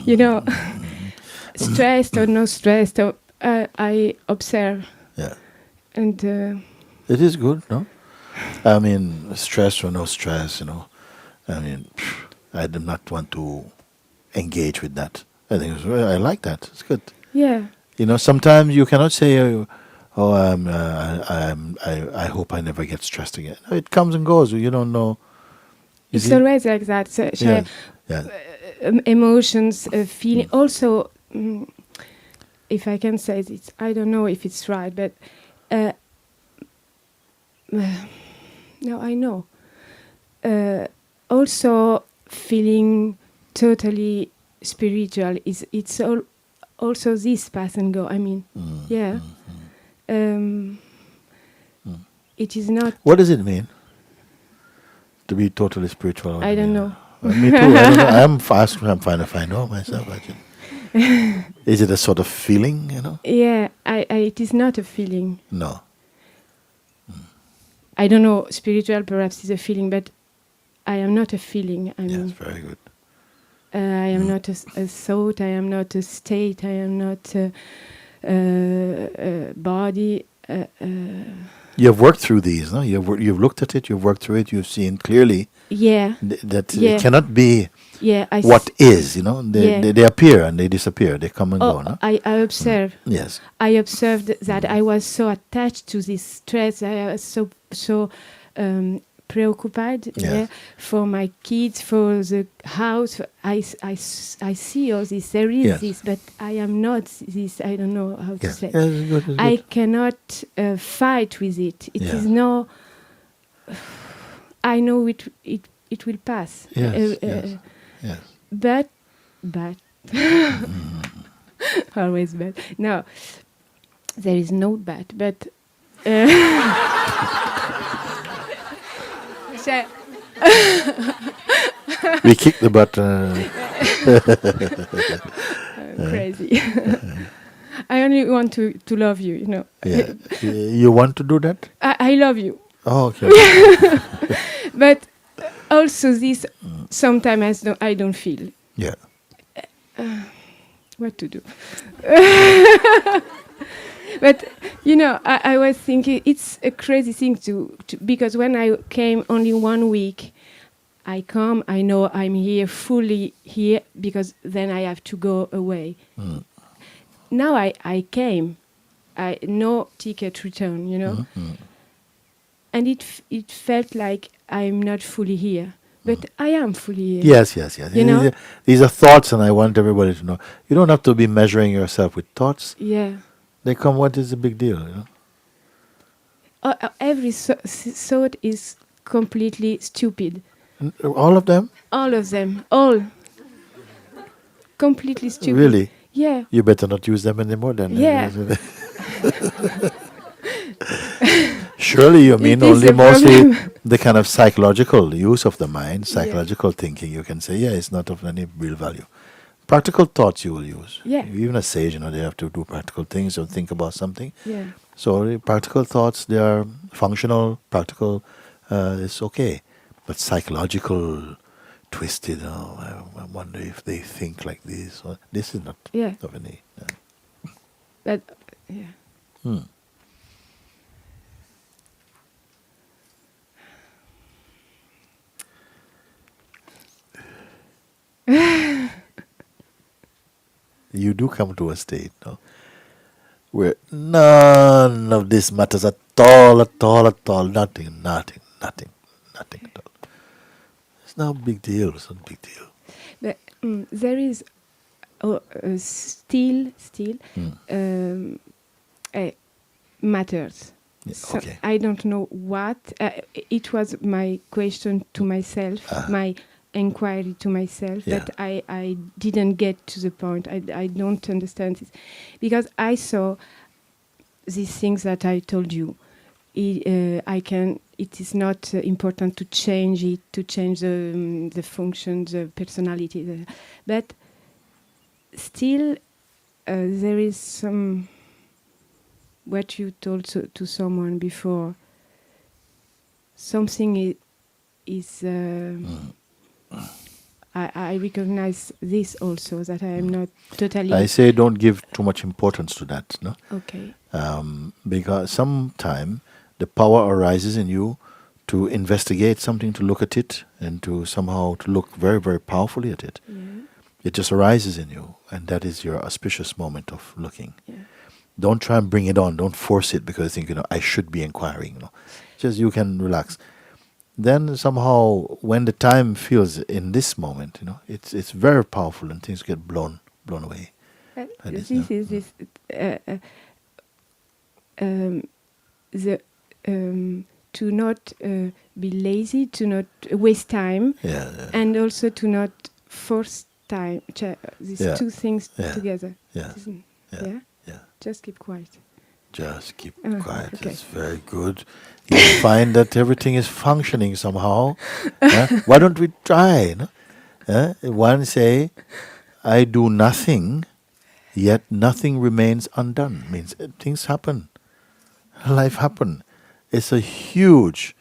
You know, stressed or no stressed, or, I observe. Yeah. And It is good, no? I mean, stress or no stress, I mean, I do not want to engage with that. I think I like that. It's good. yeah, Sometimes you cannot say, "Oh, I hope I never get stressed again." No, it comes and goes. You don't know. You it's see? always like that. So, Yeah. Yeah. Emotions, feeling. Also, if I can say it, I don't know if it's right, but no, I know. Also, feeling totally spiritual it's also this pass and go. I mean, yeah. It is not. What does it mean to be totally spiritual? What I do you don't mean? know. Me too. I don't know. I'm fast. I'm trying to find out myself. Is it a sort of feeling? Yeah, it is not a feeling. No. I don't know. Spiritual perhaps is a feeling, but I am not a feeling. I Yes, mean, very good. I am not a thought. I am not a state. I am not a body. You have worked through these, no? You've looked at it. You've worked through it. You've seen clearly Yeah. that Yeah. it cannot be Yeah. what is. They appear and they disappear. They come and go. Oh, No. I observe. Yes. I observed that I was so attached to this stress. I was so preoccupied Yes. for my kids, for the house. I see all this. There is Yes. this, but I am not this. I don't know how to Yes. say. Yes, it's good, it's I good. cannot fight with it. It Yeah. is no. I know it will pass. Yes. Yes. But always bad. No, there is no bad. But We kick the butt. Crazy. I only want to love you. Yeah. You want to do that? I love you. Oh, okay. But also this sometimes I don't feel Yeah. what to do. But I was thinking it's a crazy thing to because when I came only 1 week, I come, I know I'm here fully here because then I have to go away. Now I came, no ticket return, and it felt like I'm not fully here, but I am fully here. Yes. You These are thoughts, and I want everybody to know. You don't have to be measuring yourself with thoughts. Yeah. They come. What is the big deal? Every thought is completely stupid. All of them? All of them. All. Completely stupid. Really? Yeah. You better not use them anymore then. Yeah. Surely you mean It is only a mostly problem. the kind of psychological use of the mind, psychological thinking. You can say, yeah, it's not of any real value. Practical thoughts you will use. Yeah. Even a sage, they have to do practical things or think about something. Yeah. So the practical thoughts, they are functional, practical, it's okay. But psychological, twisted, I wonder if they think like this. Or, this is not Yeah. of any. But yeah. You do come to a state, where none of this matters at all. Nothing at all. It's no big deal. It's not a big deal. But there is still matters. Yeah, So okay. I don't know what. It was my question to myself, my inquiry to myself, Yeah. but I didn't get to the point. I don't understand this. Because I saw these things that I told you. It is not important to change it, to change the function, the personality. But still, there is some, what you told to someone before, something is. I recognize this also, that I am not totally. I say don't give too much importance to that, no? Okay. Because sometime the power arises in you to investigate something, to look at it, and to somehow to look very, very powerfully at it. Yeah. It just arises in you, and that is your auspicious moment of looking. Yeah. Don't try and bring it on. Don't force it because you think, I should be inquiring. Just you can relax. Then somehow, when the time feels in this moment, it's very powerful, and things get blown away. This is this to not be lazy, to not waste time, and also to not force time. These two things together. Yeah. Just keep quiet. Just keep quiet. Okay. It's very good. You find that everything is functioning somehow. Why don't we try? One say, I do nothing, yet nothing remains undone. Means things happen. Life happen. It's a huge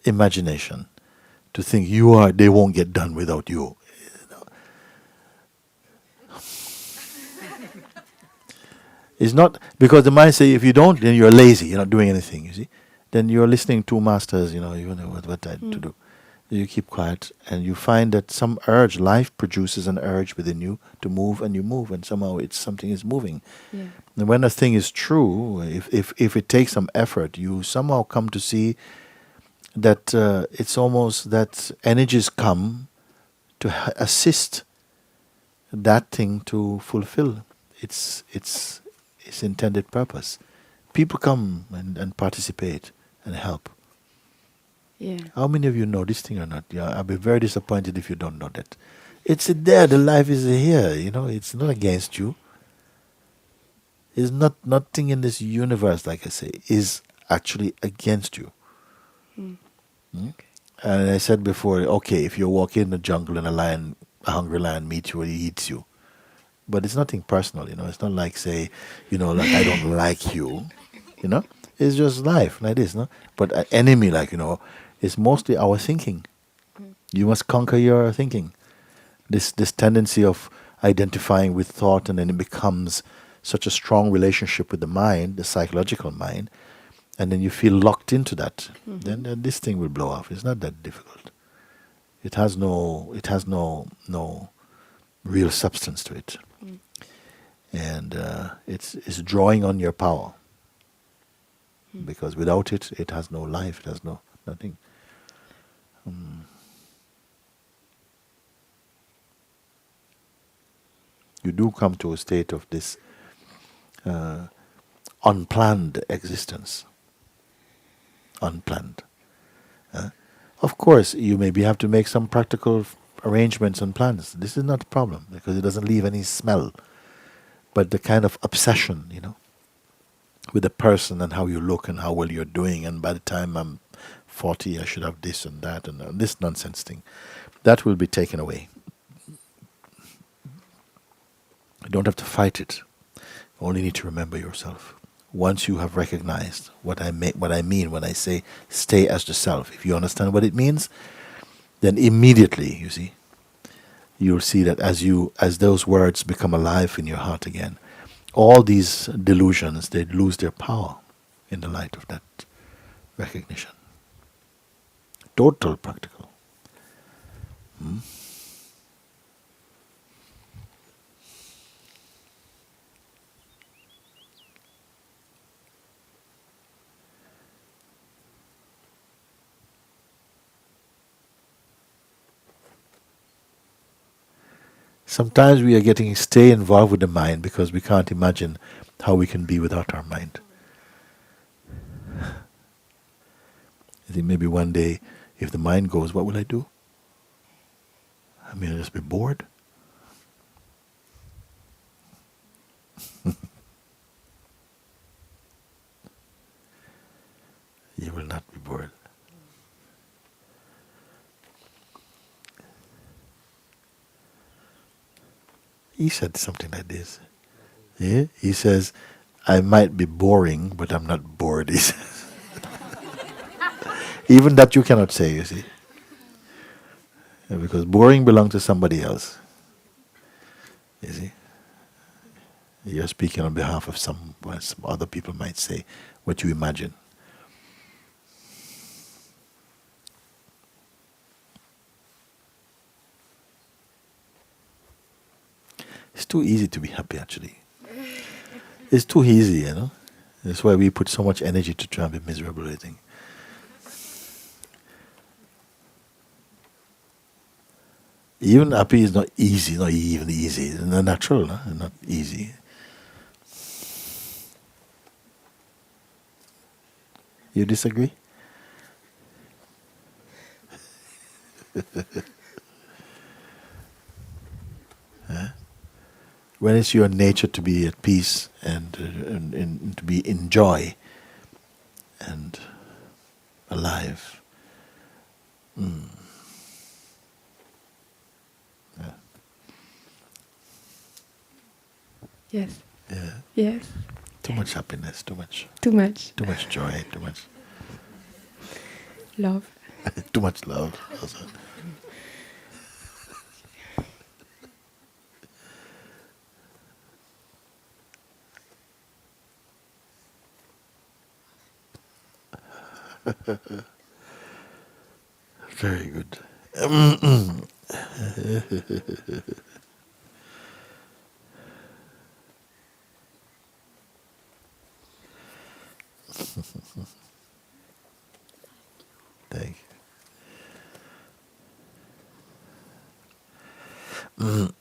imagination to think they won't get done without you. It's not because the mind say if you don't, then you're lazy. You're not doing anything. You see, then you're listening to masters. You know what to do. You keep quiet, and you find that some urge, life produces an urge within you to move, and you move, and somehow something is moving. Yeah. And when a thing is true, if it takes some effort, you somehow come to see that it's almost that energies come to assist that thing to fulfill its intended purpose. People come and participate and help. Yeah. How many of you know this thing or not? Yeah, I'll be very disappointed if you don't know that. It's there. The life is here. It's not against you. It's nothing in this universe, like I say, is actually against you. Okay. And I said before, okay, if you walk in the jungle and a hungry lion meets you and he eats you. But it's nothing personal, It's not like, say, like I don't like you, It's just life like this, no? But an enemy, is mostly our thinking. You must conquer your thinking. This tendency of identifying with thought, and then it becomes such a strong relationship with the mind, the psychological mind, and then you feel locked into that. Then this thing will blow off. It's not that difficult. It has no real substance to it. And it's drawing on your power. Because without it, it has no life, it has nothing. You do come to a state of this unplanned existence. Unplanned. Of course, you maybe have to make some practical arrangements and plans. This is not a problem, because it doesn't leave any smell. But the kind of obsession, with a person and how you look and how well you're doing, and by the time I'm 40 I should have this and that and this nonsense thing, that will be taken away. You don't have to fight it. You only need to remember yourself. Once you have recognized what I mean when I say stay as the self, if you understand what it means, then immediately, you see, you'll see that as those words become alive in your heart again, all these delusions, they lose their power in the light of that recognition. Total practical. Sometimes we are stay involved with the mind because we can't imagine how we can be without our mind. I think maybe one day, if the mind goes, what will I do? I mean, I'll just be bored. You will not be bored. He said something like this. Yeah? He says, I might be boring, but I'm not bored, he says. Even that you cannot say, you see. Because boring belongs to somebody else. You see. You're speaking on behalf of some other people might say what you imagine. It's too easy to be happy, actually. It's too easy, you know. That's why we put so much energy to try and be miserable, I think. Even happy is not easy, not even easy. It's not natural, no? Not easy. You disagree? Huh? When it's your nature to be at peace and to be in joy and alive. Yeah. Yes. Yeah. Yes. Too much happiness, too much joy, too much Love. too much love also. Very good. Thank you.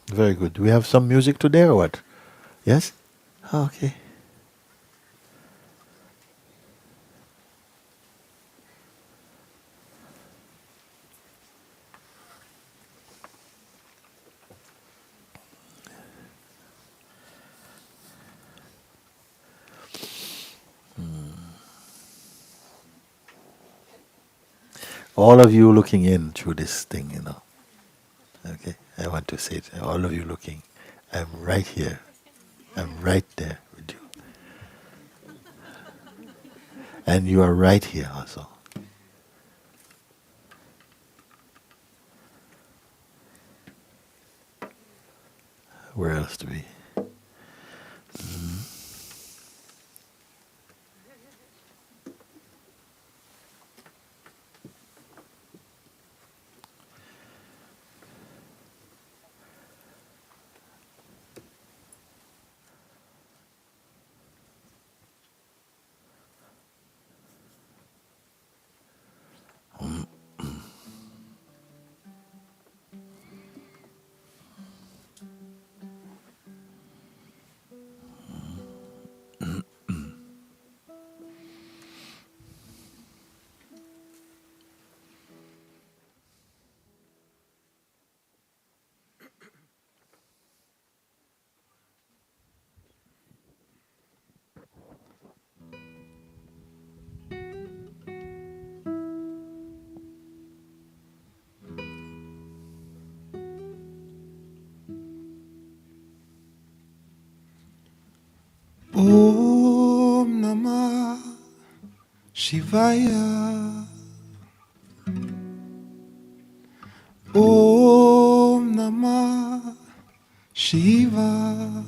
Very good. Do we have some music today or what? Yes? Okay. All of you looking in through this thing, you know. Okay? I want to say it. All of you looking. I'm right here. I'm right there with you. And you are right here also. Where else to be? Om Namah Shivaya. Om Namah Shiva.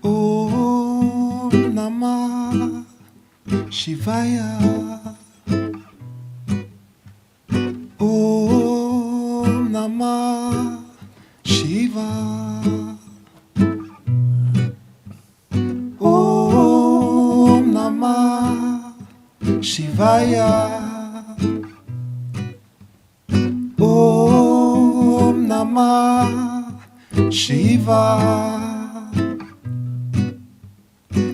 Om Namah Shivaya. Om Namah Shiva. Om Namah Shivaya. Om Namah Shiva.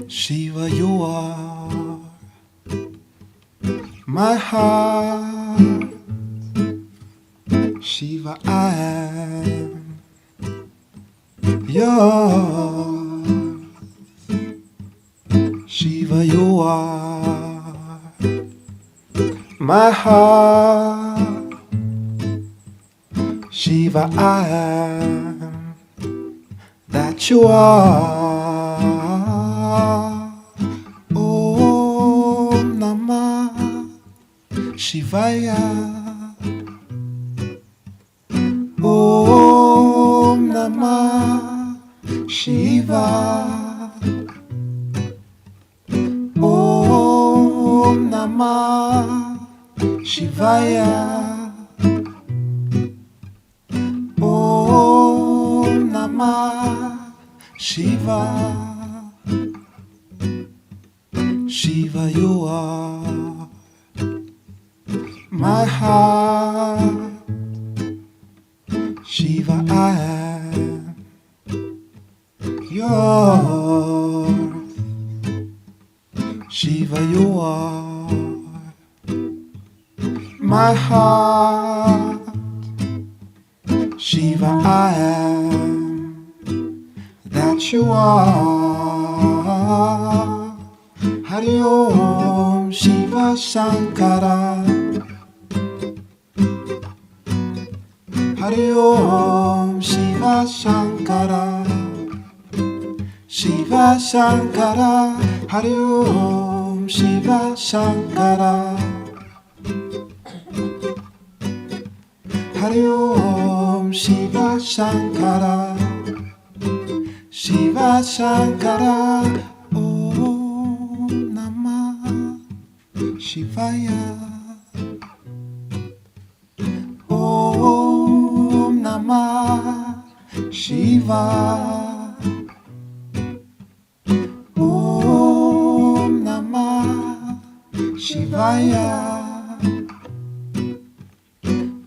Shiva, you are my heart. Shiva, I am yours. my heart, Shiva, I am that you are. Om Namah Shivaya. Om Namah Shiva. Om Namah Shivaya. Om Namah Shiva. Shiva, you are my heart. Shiva, I am yours. Shiva, you are my heart. Shiva, I am that you are. Hari Om Shiva Shankara. Hari Om Shiva Shankara. Shiva Shankara. Hari Om Shiva Shankara. Hari Om Shiva Shankara. Shiva Shankara. Om Namah Shivaya. Om Namah Shiva. Om Namah Shivaya.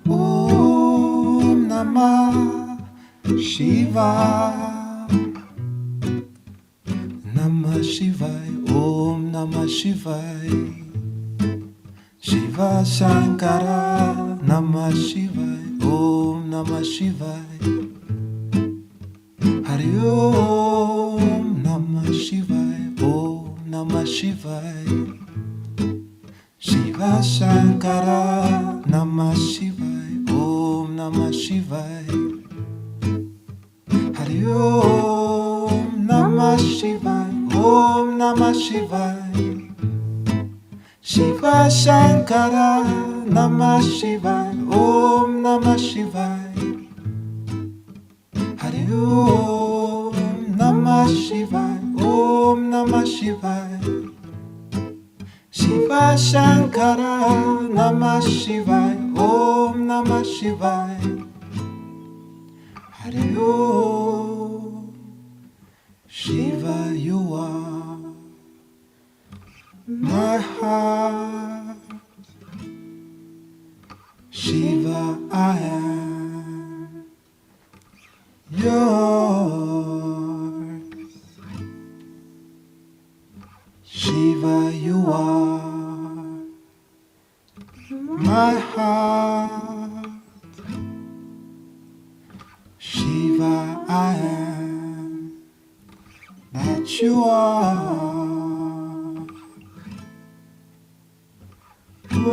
Om Namah Shiva. Namah Shivaya. Om Namah Shivaya. Shiva Shankara. Namah Shivaya. Om Namah Shivaya. Hari Om Namah Shivaya. Om Namah Shivaya. Shiva Shankara. Namah Shivaya. Om Namah Shivaya. Hari Om Namah Shivaya. Om Namah Shivaya. Shiva Shankara. Namah Shivaya. Om Namah Shivaya. Hari Om Namah Shivaya. Om Namah Shivaya. Shiva Shankara. Namah Shivaya. Om Namah Shivaya. Hari Om Shiva, you are my heart. Shiva, I am yours. Shiva, you are my heart. Shiva, I am that you are. Om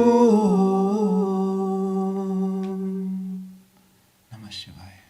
Namah Shivaya.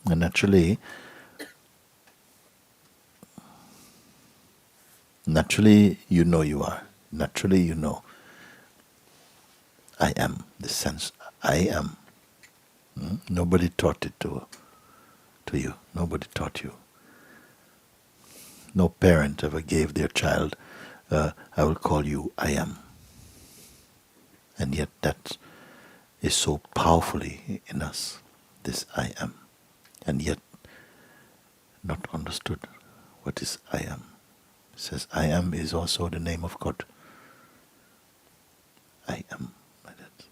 And naturally, you know you are. Naturally, you know, I am. This sense, I am. Nobody taught it to you. Nobody taught you. No parent ever gave their child, I will call you I am. And yet that is so powerfully in us, this I am. And yet not understood. What is I am? It says I am is also the name of God. I am like that.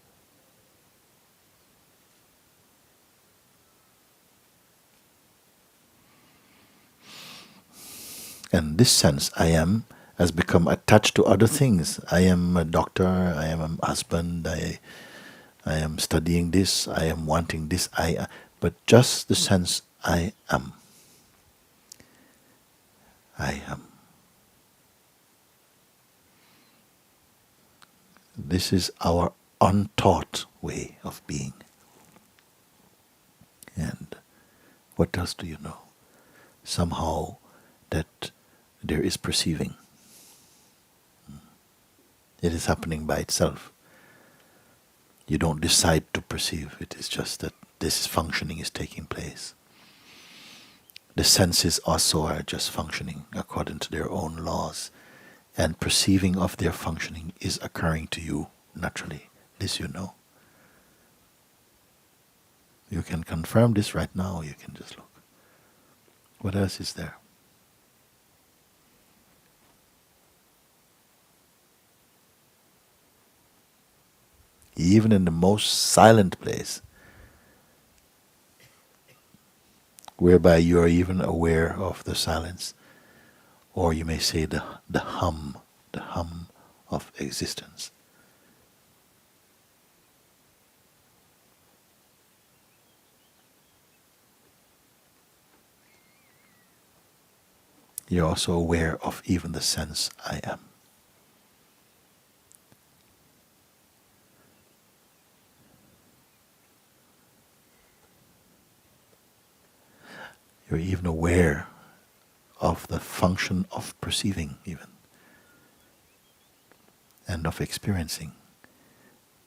And this sense, I am, has become attached to other things. I am a doctor, I am a husband, I am studying this, I am wanting this, but just the sense I am. I am. This is our untaught way of being. And what else do you know? Somehow that there is perceiving. It is happening by itself. You don't decide to perceive. It is just that this functioning is taking place. The senses also are just functioning according to their own laws. And perceiving of their functioning is occurring to you naturally. This you know. You can confirm this right now. You can just look. What else is there? Even in the most silent place, whereby you are even aware of the silence, or you may say the hum of existence. You're also aware of even the sense I am. You're even aware of the function of perceiving even, and of experiencing,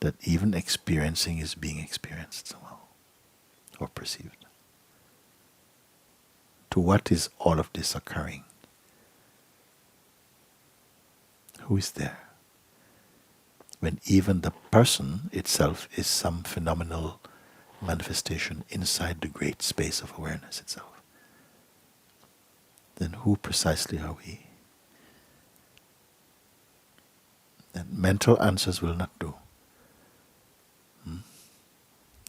that even experiencing is being experienced somehow, or perceived. To what is all of this occurring? Who is there? When even the person itself is some phenomenal manifestation inside the great space of awareness itself. Then who precisely are we? And mental answers will not do.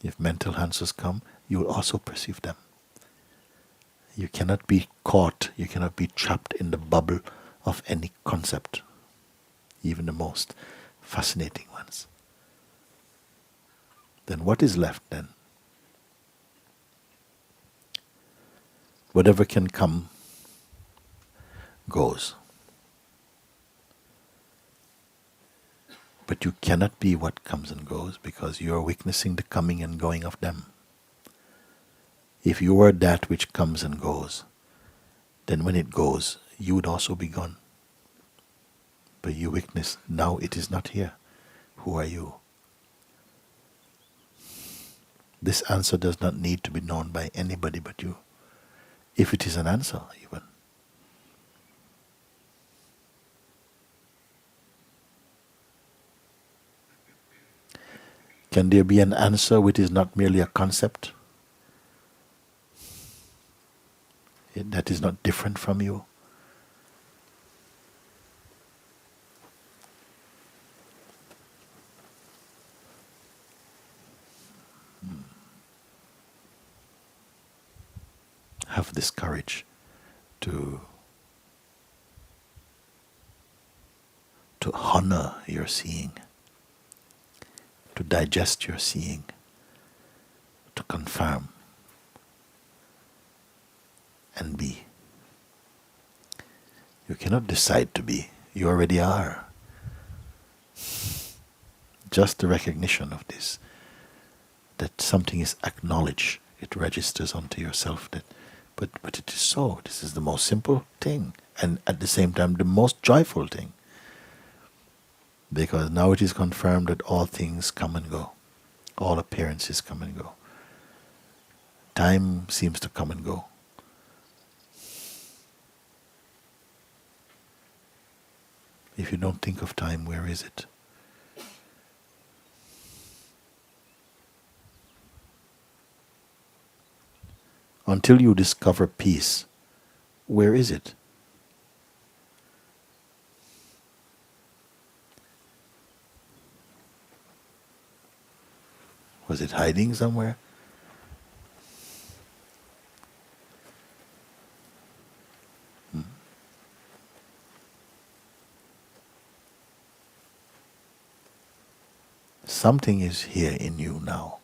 If mental answers come, you will also perceive them. You cannot be caught, you cannot be trapped in the bubble of any concept, even the most fascinating ones. Then what is left then? Whatever can come goes. But you cannot be what comes and goes because you are witnessing the coming and going of them. If you were that which comes and goes, then when it goes, you would also be gone. But you witness, now it is not here. Who are you? This answer does not need to be known by anybody but you. If it is an answer, even. Can there be an answer which is not merely a concept? That is not different from you? Have this courage to honor your seeing, to digest your seeing, to confirm and be. You cannot decide to be, you already are. Just the recognition of this, that something is acknowledged, it registers onto yourself that, but it is so, this is the most simple thing, and at the same time the most joyful thing. Because now it is confirmed that all things come and go. All appearances come and go. Time seems to come and go. If you don't think of time, where is it? Until you discover peace, where is it? Was it hiding somewhere? Something is here in you now.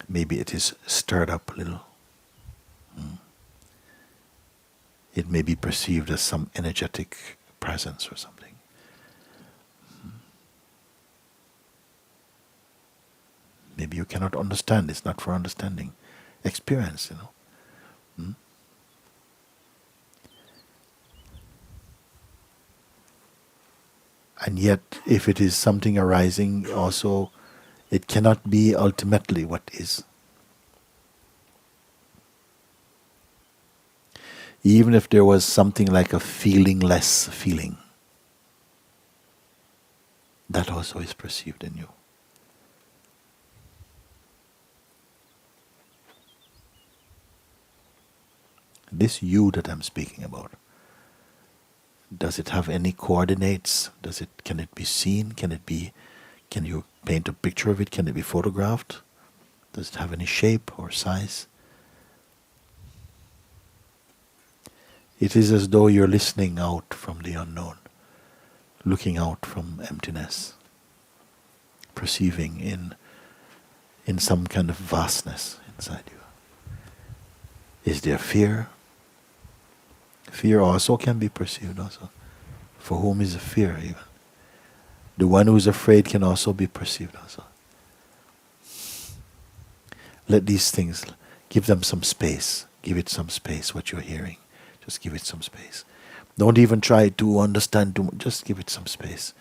Maybe it is stirred up a little. It may be perceived as some energetic presence or something. Maybe you cannot understand. It's not for understanding. Experience, And yet, if it is something arising, also, it cannot be ultimately what is. Even if there was something like a feelingless feeling, that also is perceived in you. This you that I'm speaking about, does it have any coordinates? Can it be seen? Can you paint a picture of it? Can it be photographed? Does it have any shape or size? It is as though you're listening out from the unknown, looking out from emptiness, perceiving in some kind of vastness inside you. Is there fear? Fear also can be perceived also. For whom is a fear even? The one who is afraid can also be perceived also. Let these things, give them some space. Give it some space, what you're hearing. Just give it some space. Don't even try to understand, just give it some space.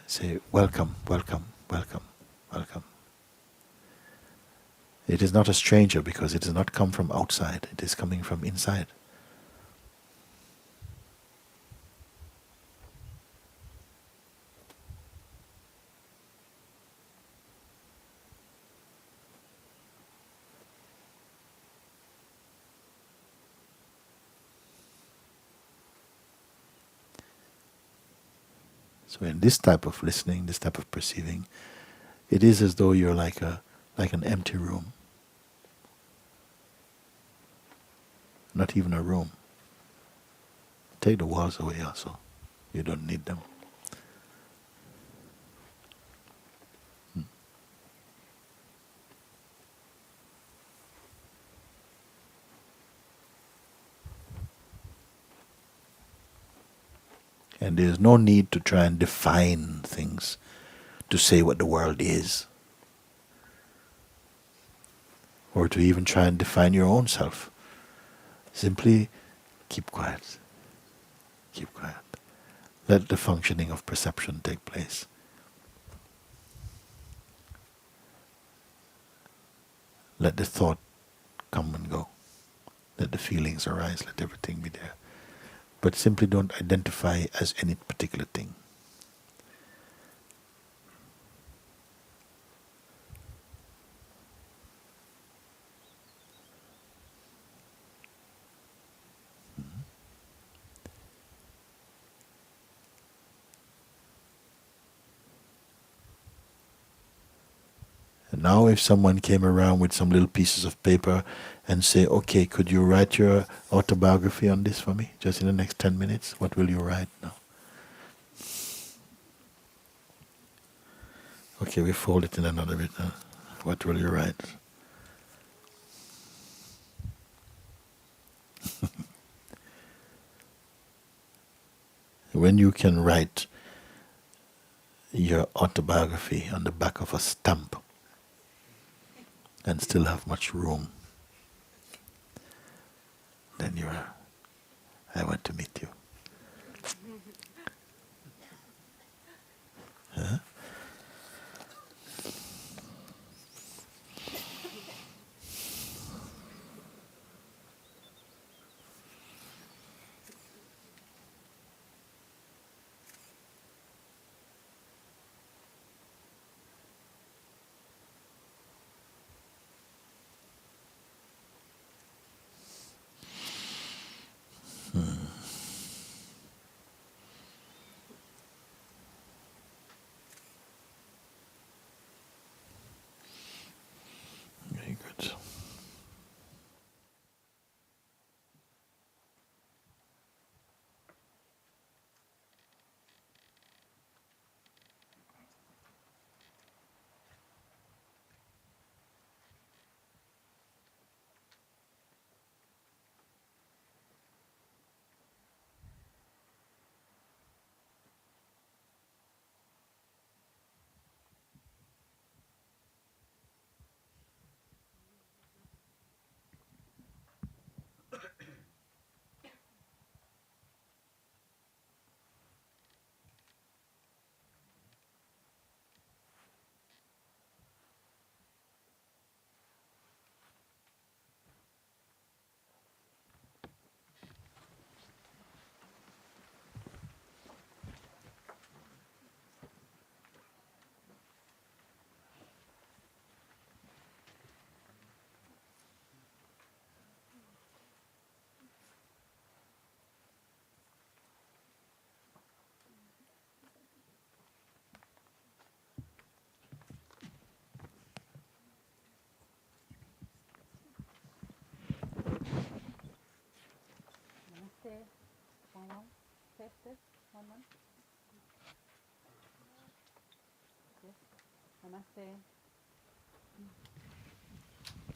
Say, welcome, welcome, welcome, welcome. It is not a stranger because it does not come from outside. It is coming from inside. So in this type of listening, this type of perceiving, it is as though you're like an empty room. Not even a room. Take the walls away also. You don't need them. And there's no need to try and define things, to say what the world is, or to even try and define your own self. Simply keep quiet. Keep quiet. Let the functioning of perception take place. Let the thought come and go. Let the feelings arise. Let everything be there. But simply don't identify as any particular thing. And now if someone came around with some little pieces of paper and say, okay, could you write your autobiography on this for me, just in the next 10 minutes? What will you write now? Okay, we fold it in another bit. What will you write? When you can write your autobiography on the back of a stamp and still have much room, then I want to meet you. Huh?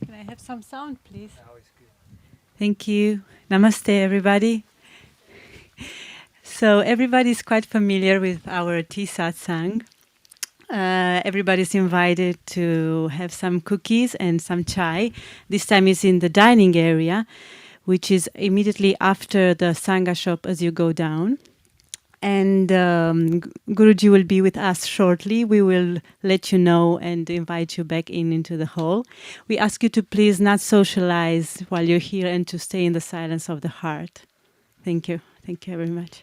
Can I have some sound, please? Thank you. Namaste, everybody. So everybody's quite familiar with our tea satsang. Everybody's invited to have some cookies and some chai. This time is in the dining area, which is immediately after the Sangha shop as you go down. And Guruji will be with us shortly. We will let you know and invite you back into the hall. We ask you to please not socialize while you're here and to stay in the silence of the heart. Thank you. Thank you very much.